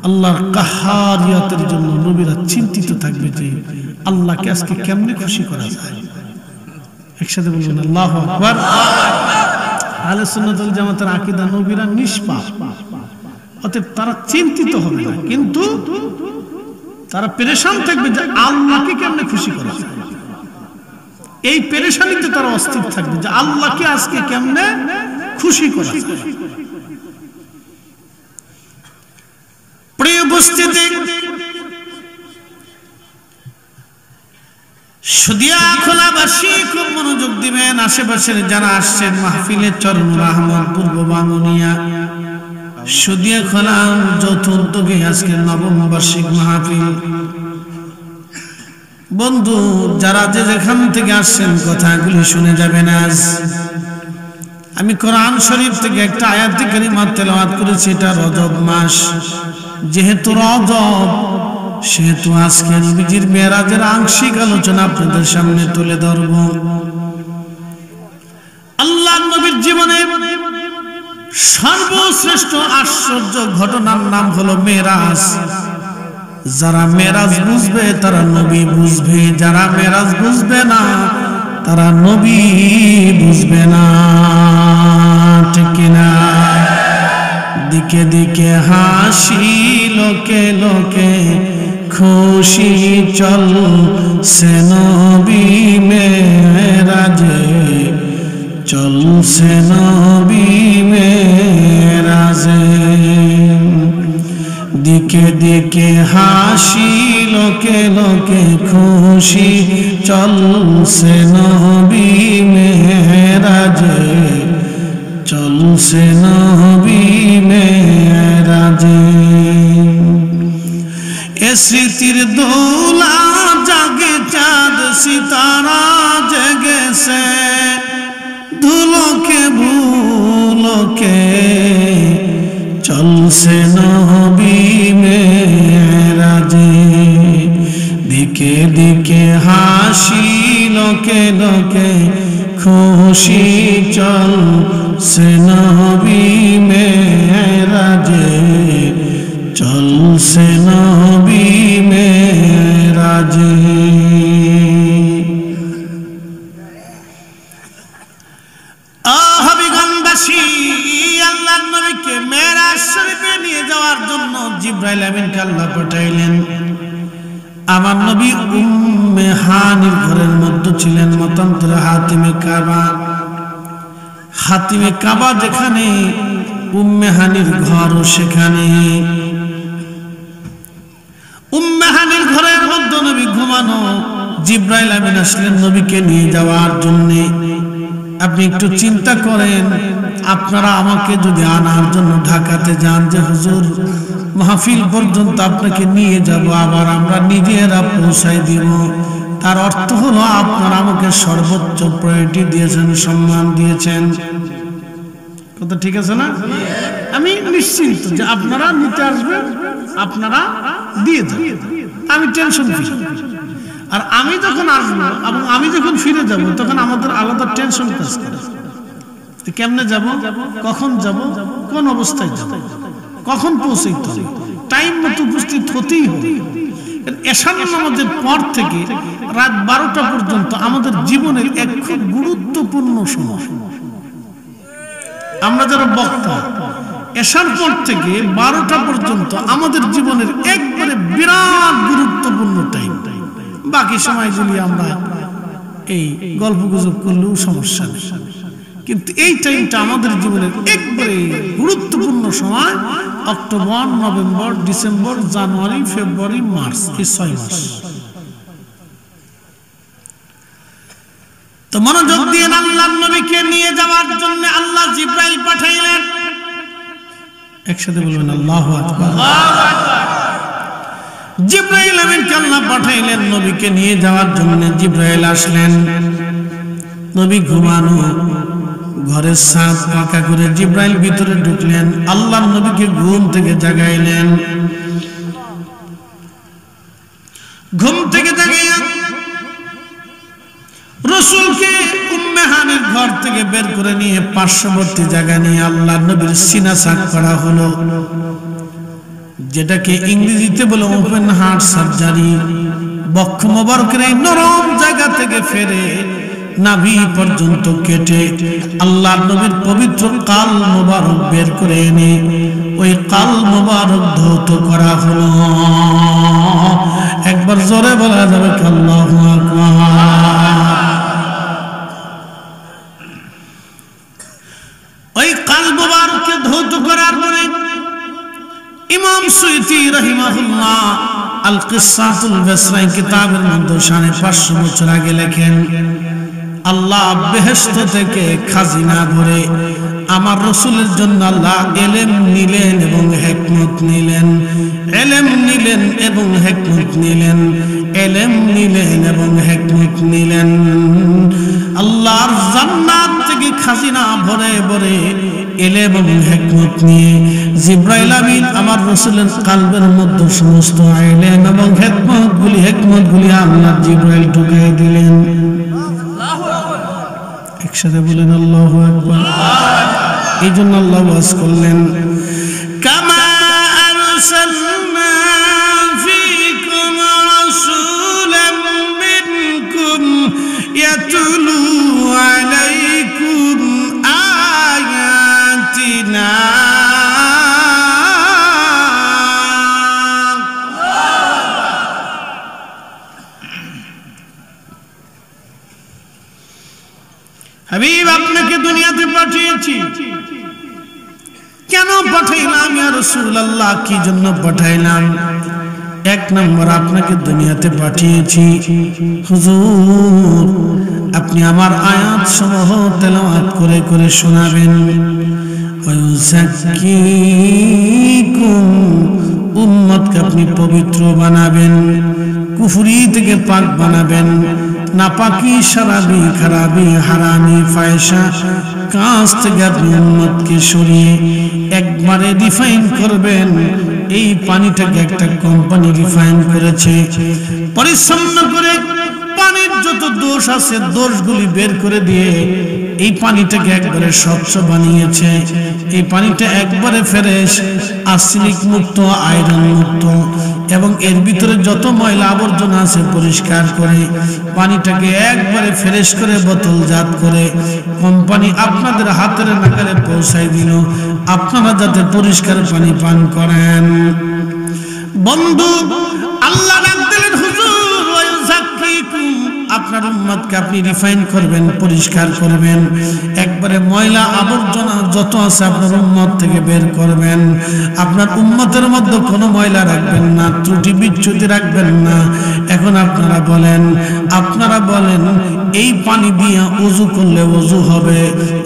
আল্লাহর কাহারিয়াতের জন্য নবীরা চিন্তিত থাকবে যে আল্লাহকে আজকে কেমনে খুশি করা যায়। একসাথে বলবেন আল্লাহু আকবার। আহলে সুন্নাত ওয়াল জামাতের আকীদা, নবীরা নিষ্পাপ, অতএব তারা চিন্তিত হবে না, কিন্তু তারা পেরেশান থাকবে যে আল্লাহকে কেমনে খুশি করা যায়। এই পেরেশানিতে তারা অস্থির থাকবে যে আল্লাহকে আজকে কেমনে খুশি করা যায়। প্রিয় উপস্থিতি, সুদিয়া খোলাবাসী খুব মনোযোগ দিবেন। আশেপাশের যারা আসছেন মাহফিলে, চরণ আহমদ, পূর্ব বাঙ্গুনিয়া, সুদিয়া খোলা যৌথ উদ্যোগে আজকে নবম বার্ষিক মাহফিল। বন্ধু যারা যে যেখান থেকে আসছেন কথাগুলি শুনে যাবেন। আজ আমি কোরআন শরীফ থেকে একটা আয়াত কারিমা তেলাওয়াত করেছি। এটা রজব মাস, যেহেতু রজব সেহেতু আজকে নবীজির মেরাজের আংশিক আলোচনা আপনাদের সামনে তুলে ধরব। আল্লাহ নবীর জীবনে সর্বশ্রেষ্ঠ আশ্চর্য ঘটনার নাম হলো মেরাজ। যারা মেরাজ বুঝবে তারা নবী বুঝবে, যারা মেরাজ বুঝবে না তারা নবী বুঝবে না, ঠিক কিনা? দিকে দিকে হাসি লোকে লোকে খুশি চলছে নবী মেরাজে, চলছে নবী মেরাজে। দিকে দিকে হাসি লোকে লোকে খুশি চলছে নবী মেরাজে, চলছে নবী মেরাজে। এ স্মৃতির দোলা জাগে চাঁদ সিতারা জেগেছে, ধুলোকে ভুলোকে চলছে নবী মেরাজে। দিকে দিকে হাসি লোকে লোকে খুশি চলছে নবী মেরাজে, চলছে নবী মেরাজে। হাবিগঞ্জবাসী আল্লাহর নবীকে মেরাজ শরীফে নিয়ে যাওয়ার জন্য জিবরাইল আমিনকে আল্লাহ পাঠাইলেন। আমার নবী উম্মে হানির ঘরের মধ্যে ছিলেন, মতান্তরে হাতিমে কাবা। হাতিমে কাবা যেখানে, উম্মে হানির ঘরও সেখানে। উম্মে হানির ঘরের মধ্যে নবী ঘুমানো, জিবরাইল আমিন আসলেন নবীকে নিয়ে যাওয়ার জন্য। আপনি একটু চিন্তা করেন, আপনারা আমাকে যদি আনার জন্য ঢাকাতে যান যে হুজুর মাহফিল পর্যন্ত আপনাকে নিয়ে যাব, আবার আমরা নিজেরা পৌঁছাই দিব, তার অর্থ হলো আপনারা আমাকে সর্বোচ্চ প্রায়োরিটি দিয়েছেন, সম্মান দিয়েছেন। কথা ঠিক আছে না? আমি নিশ্চিন্ত যে আপনারা নিতে আসবেন, আপনারা দিয়ে দেবেন, আমি টেনশন ফ্রি। আর আমি যখন আসবো এবং আমি যখন ফিরে যাব, তখন আমাদের আলাদা টেনশন কাজ করে। কেমনে যাব, কখন যাব, কোন অবস্থায় যাব, কখন পৌঁছাইতে হবে, টাইম মতো উপস্থিত হতেই হবে। এশার নামাজের পর থেকে রাত 12টা পর্যন্ত আমাদের জীবনের এক খুব গুরুত্বপূর্ণ সময়। আমরা যারা বক্তা, এশার পর থেকে 12টা পর্যন্ত আমাদের জীবনের একবারে বিরাট গুরুত্বপূর্ণ টাইম। বাকি সময়গুলি আমরা এই গল্প গুজব করলেও সমস্যা নেই, কিন্তু এই টাইমটা আমাদের জীবনের একবারে গুরুত্বপূর্ণ সময়। অক্টোবর, নভেম্বর, ডিসেম্বর, জানুয়ারি, ফেব্রুয়ারি, মার্চ, এই 6 মাস। তো মনোযোগ দিয়ে আল্লাহর নবীকে নিয়ে যাওয়ার জন্য আল্লাহ জিবরাইল পাঠাইলেন। একসাথে বলবেন আল্লাহু আকবার। জিবরাইল আমিনকে আল্লাহ পাঠাইলেন নবীকে নিয়ে যাওয়ার জন্য। জিবরাইল আসলেন, নবী ঘুমানো, ঘরের ছাদ ফাঁকা করে জিবরাইল ভিতরে ঢুকলেন, আল্লাহর নবীকে ঘুম থেকে জাগাইলেন। ঘুম থেকে জাগাইয়া রাসূলকে উম্মে হানির ঘর থেকে বের করে নিয়ে পার্শ্ববর্তী জায়গা নিয়ে আল্লাহর নবীর সিনা সাক করা হলো, যেটাকে ইংরেজিতে বলে ওপেন হার্ট সার্জারি। বক্ষ মোবারকের এই নরম জায়গা থেকে ফেরে নাভি পর্যন্ত কেটে আল্লাহর নবীর পবিত্র কাল মোবারক বের করে এনে ওই কাল মোবারক ধৌত করা হলো। একবার জোরে বলা যাবে আল্লাহু আকবার। ওই কাল মোবারককে ধৌত করার পরে ইমাম সুয়ুতি রাহিমাহুল্লাহ আল কিসাতুল বাসরাই কিতাবের মধ্যে 550 বছর আগে লেখেন, আল্লাহ বেহেশত থেকে খাজিনা ভরে আমার রাসূলের জন্য আল্লাহ ইলম নিলেন এবং হিকমত নিলেন, ইলম নিলেন এবং হিকমত নিলেন, ইলম নিলেন এবং হিকমত নিলেন। আল্লাহর জান্নাত থেকে খাজিনা ভরে ভরে ইলম এবং হিকমত নিয়ে জিবরাইল আমিন আমার রাসূলের কলবের মধ্যে সমস্ত ইলম এবং হিকমতগুলি আল্লাহ জিবরাইল ঢুকিয়ে দিলেন। একসাথে বলেন আল্লাহু আকবার। এই জন্য আল্লাহ ওয়াজ করলেন, কামা আরসালনা ফীকুম রাসূলাম মিনকুম ইয়াতলু আলাইকুম আয়াতিনা হাবিব আপনাকে দুনিয়াতে পাঠিয়েছি, কেন পাঠাইলাম ইয়া রাসূলুল্লাহ, কি জন্য পাঠাইলাম? এক নম্বর, আপনাকে দুনিয়াতে পাঠিয়েছি হুজুর আপনি আমার আয়াত সমূহ তেলাওয়াত করে করে শোনাবেন, ওয়ায়ুযাক্কিকুম উম্মতকে আপনি পবিত্র বানাবেন, কুফরি থেকে পাক বানাবেন, নাপাকি শরাবি খারাবি হারামি ফায়সা কাজ থেকে আপনি উম্মতকে সরিয়ে একবারে রিফাইন করবেন। এই পানিটাকে একটা কোম্পানি রিফাইন করেছে, পরিচ্ছন্ন করে পানির যত দোষ আছে দোষগুলি বের করে দিয়ে এই পানিটাকে একবারে স্বচ্ছ বানিয়েছে। এই পানিটা একবারে ফ্রেশ, আর্সেনিক মুক্ত, আয়রন মুক্ত, এবং এর ভিতরে যত ময়লা আবর্জনা আছে পরিষ্কার করে পানিটাকে একবারে ফ্রেশ করে বোতলজাত করে কোম্পানি আপনাদের হাতের নাগালে পৌঁছাই দিল, আপনারা যাতে পরিষ্কার পানি পান করেন। বন্ধু আল্লাহ দিলেন হুজুর ওয়ায়ুযাক্কিকুম, আপনার উম্মতকে আপনি রিফাইন করবেন, পরিষ্কার করবেন, একবারে ময়লা আবর্জনা যত আছে আপনার উম্মত থেকে বের করবেন। আপনার উম্মতের মধ্যে কোনো ময়লা রাখবেন না, ত্রুটি বিচ্যুতি রাখবেন না। এখন আপনারা বলেন এই পানি দিয়ে ওযু করলে ওযু হবে,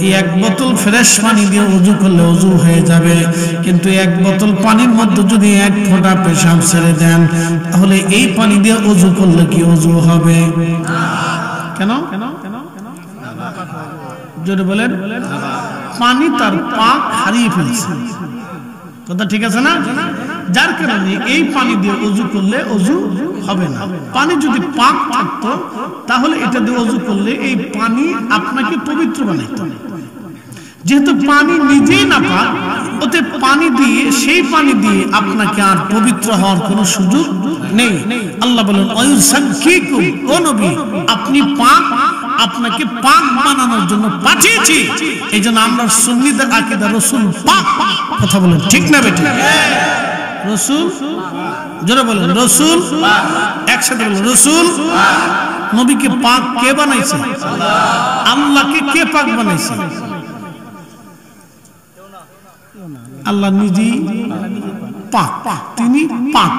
এই এক বোতল ফ্রেশ পানি দিয়ে ওযু করলে ওযু হয়ে যাবে, কিন্তু এক বোতল পানির মধ্যে যদি এক ফোঁটা পেশাব ছেড়ে দেন তাহলে এই পানি দিয়ে ওযু করলে কি ওযু হবে? কেন? জোরে বলেন। পানি তার পাক হারিয়ে ফেলছে, কথা ঠিক আছে না? যার কারণে এই পানি দিয়ে ওযু করলে ওযু হবে না। পানি যদি পাক থাকতো তাহলে এটা দিয়ে ওযু করলে এই পানি আপনাকে পবিত্র বানাইতো। যেহেতু পানি নিজেই না পাক, ওতে পানি দিয়ে সেই পানি দিয়ে আপনাকে আর পবিত্র হওয়ার কোনো সুযোগ নেই। আল্লাহ বলেন ওয়ায়ুযাক্কিকুম, ও নবী আপনি পাক, আপনাকে পাক বানানোর জন্য পাঠিয়েছি। এইজন্য আমরা সুন্নিদের আকীদা রাসূল পাক, কথা বলেন ঠিক না বেঠিক? রাসূল, জোরে বলেন রাসূল, একসাথে বলেন রাসূল। নবীকে পাক কে বানাইছে? আল্লাহকে কে পাক বানাইছে? আল্লাহ নিজেই পাক, তিনি পাক,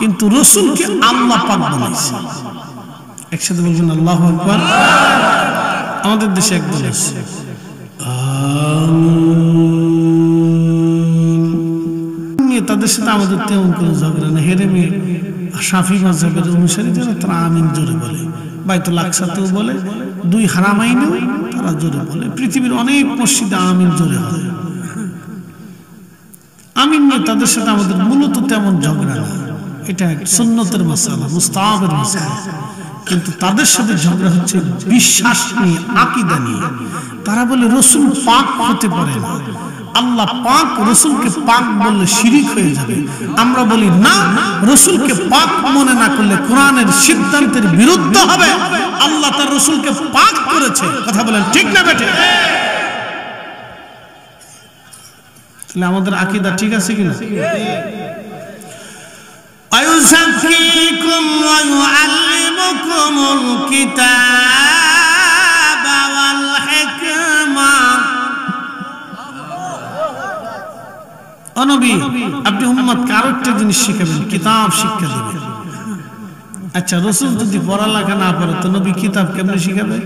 কিন্তু রাসূলকে আল্লাহ পাক বানাইছে। একসাথে বলবেন আল্লাহু আকবার। আমাদের দেশে একদল আছে আমিন, তাদের সাথে আমাদের তেমন কোনো ঝগড়া না। হেরেমে শাফি মাযহাবের অনুসারী যারা তারা আমিন জোরে বলে, বাইতুল আকসাতেও বলে, দুই হারামাইনেও তারা জোরে বলে। পৃথিবীর অনেক মসজিদে আমিন জোরে হয়। আমিন নিয়ে তাদের সাথে আমাদের মূলত তেমন ঝগড়া না, এটা সুন্নতের মাসালা, মুস্তাহাবের মাসালা। কিন্তু তাদের সাথে ঝগড়া হচ্ছে বিশ্বাস নিয়ে, আকীদা নিয়ে। তারা বলে রাসূল পাক হতে পারে না, আল্লাহ পাক, রাসূলকে পাক বললে শিরিক হয়ে যাবে। আমরা বলি না, রাসূলকে পাক মনে না করলে কোরআনের সিদ্ধান্তের বিরুদ্ধে হবে। আল্লাহ তার রাসূলকে পাক করেছে, কথা বলেন ঠিক না বেঠিক? তাহলে আমাদের আকীদা ঠিক আছে কিনা? ওয়ায়ুযাক্কিকুম ওয়া ইউআল্লিমুকুমুল কিতাবা ওয়াল হিকমা। ও নবী আপনি উম্মতকে আরো একটা জিনিস শিখাবেন, কিতাব শিক্ষা দিবেন। আচ্ছা, রাসূল যদি পড়ালেখা না পারে তো নবী কিতাব কেমনে শিখাবে?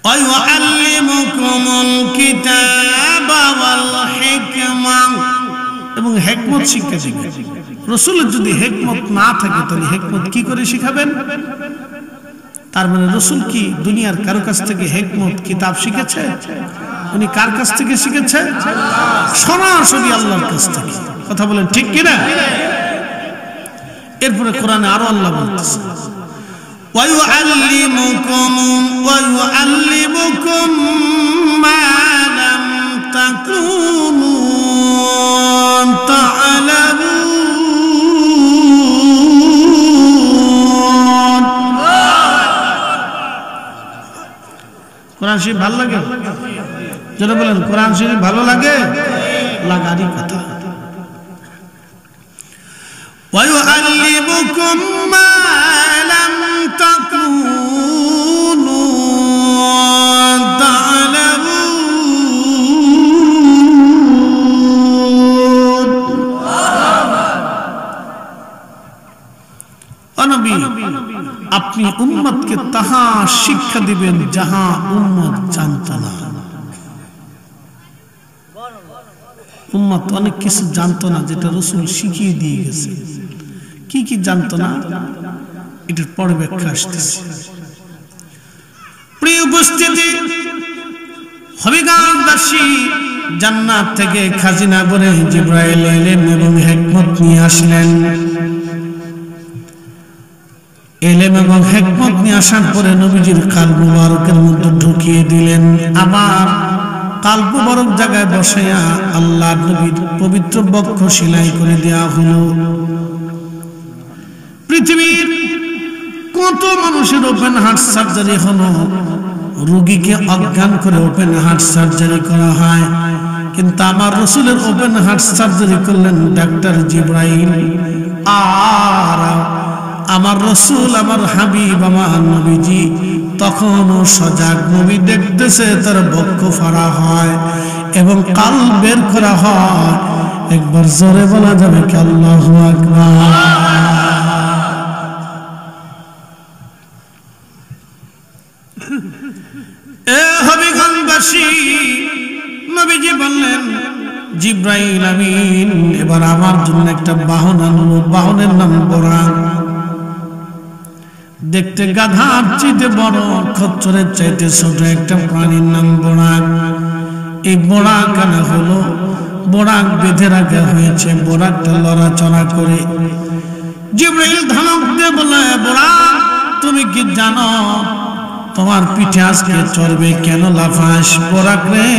ওয়ায়ুআল্লিমুকুমুল কিতাবা ওয়াল হিকমা, এবং হিকমত শিক্ষা দিবেন। রাসূলের যদি হিকমত না থাকে তাহলে হিকমত কি করে শিখাবেন? তার মানে রাসূল কি দুনিয়ার কারো কাছ থেকে হিকমত কিতাব শিখেছে? উনি কার কাছ থেকে শিখেছে? সরাসরি আল্লাহর কাছ থেকে, কথা বলেন ঠিক কিনা? এরপরে কোরআনে আরো আল্লাহ বলতেছে وَيُعَلِّمُكُم مَّا لَمْ تَكُونُوا تَعْلَمُونَ। কোরআন শরীফ ভালো লাগে? যারা বলেন কোরআন শরীফ ভালো লাগে, লাগারই কথা। وَيُعَلِّمُكُم مَّا لَمْ تَكُونُوا আপনি উম্মতকে তাহা শিক্ষা দিবেন যাহা উম্মত জানত না। উম্মত অনেক কিছু জানতো না যেটা রাসূল শিখিয়ে দিয়ে গেছে। কি কি জানতো না এটার পরে ব্যাখ্যা আসতেছে। প্রিয় উপস্থিতি, হবিগঞ্জবাসী জান্নাত থেকে খাজিনা করে জিবরাইল এলেন এবং হিকমত নিয়ে আসলেন। এলেম এবং হিকমত নিয়ে আসার পরে নবীজির কালব মুবারকের মধ্যে ঢুকিয়ে দিলেন। আবার কালব মুবারক জায়গায় বসাইয়া আল্লাহর নবীর পবিত্র বক্ষ সেলাই করে দেওয়া হলো। পৃথিবীর কত মানুষের ওপেন হার্ট সার্জারি হলো, রোগীকে অজ্ঞান করে ওপেন হার্ট সার্জারি করা হয়, কিন্তু আমার রাসূলের ওপেন হার্ট সার্জারি করলেন ডাক্তার জিবরাইল। আর আমার রাসূল, আমার হাবিব, আমার নবীজি তখনও সজাগ। নবী দেখতেছে তার বক্ষ ফাড়া হয় এবং কাল বের করা হয়। একবার জোরে বলা যাবে কি আল্লাহু আকবার। হবিগঞ্জবাসী, নবীজি বললেন জিবরাইল আমিন এবার আমার জন্য একটা বাহন আনলো। বাহনের নাম বোরাক। দেখতে গাধার চাইতে বড়, খচ্চরের চাইতে ছোট একটা প্রাণীর নাম বোরাক। এই বোরাক আনা হলো, বোরাক বেঁধে রাখা হয়েছে, বোরাকটা লড়াচড়া করে। জিবরাইল ধমক দিয়ে বলে, বোরাক তুমি কি জানো তোমার পিঠে আজকে চড়বে? কেন লাফাস? বোরাক রে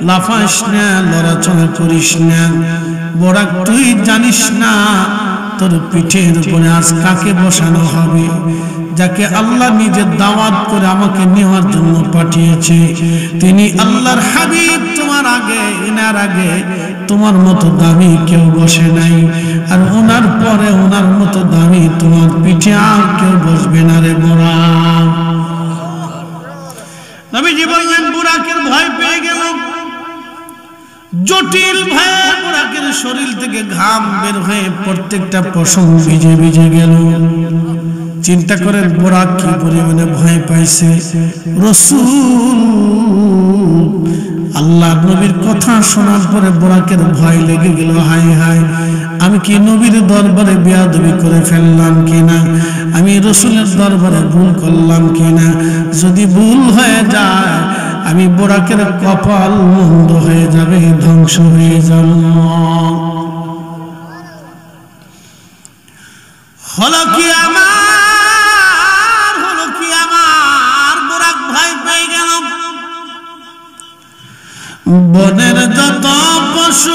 লাফাস না, লড়াচড়া করিস না। বোরাক তুই জানিস না তোর পিঠের উপরে আজ কাকে বসানো হবে? যাকে আল্লাহ নিজের দাওয়াত করে আমাকে নেওয়ার জন্য পাঠিয়েছে, তিনি আল্লাহর হাবিব। তোমার আগে, এনার আগে তোমার মতো দামি কেউ বসে নাই, আর ওনার পরে ওনার মতো দামি তোমার পিঠে আর কেউ বসবে না রে বোরাক। নবীজি বললেন, বুরাকের ভয় পেয়ে গেল। জটিল ভয়ে বুরাকের শরীর থেকে ঘাম বের হয়ে প্রত্যেকটা পশম ভিজে ভিজে গেল। চিন্তা করেন বুরাক কি পরিমাণে ভয় পাইছে। রাসূল আল্লাহ নবীর কথা শোনার পরে বুরাকের ভয় লেগে গেল। হায় হায়, আমি কি নবীর দরবারে বেয়াদবি করে ফেললাম কিনা? আমি রাসূলের দরবারে ভুল করলাম কিনা? যদি ভুল হয়ে যায় আমি বুরাকের কপাল মন্দ হয়ে যাবে, ধ্বংস হয়ে যাব। হলো কি আমার, হলো কি আমার? বুরাক ভয় পেয়ে গেল। বনের যত পশুগণ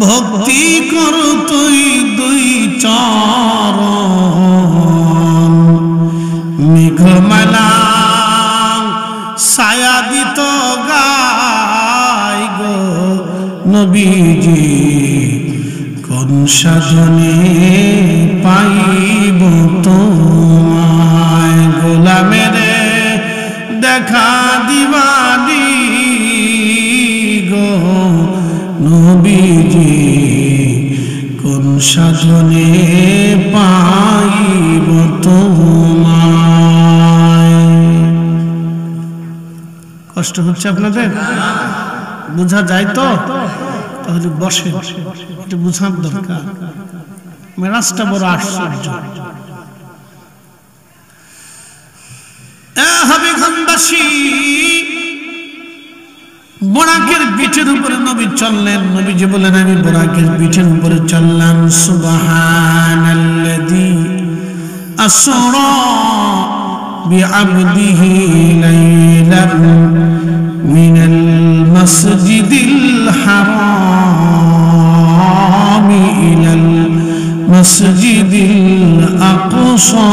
ভক্তি করো তুই দুই চরণ, মেঘমালা ছায়া দিত গায় গো নবীজি, কোন সাধনে পাইব তোমায়? গোলামের দেখা দিবানি গো নবীজি, কোন সাধনে পাইব তোমায়? কষ্ট হচ্ছে আপনাদের? বোঝা যায় তো? তাহলে বসে একটু বোঝার দরকার। মেরাজটা বড় আশ্চর্য। হবিগঞ্জবাসী, বোরাকের পিঠের উপরে নবী চললেন। নবীজি বলেন, আমি বোরাকের পিঠের উপরে চললাম। সুবহানাল্লাযী আসরা বিআবদিহি লাইলান মিনাল মাসজিদিল হারাম ইলাল মাসজিদিল আকসা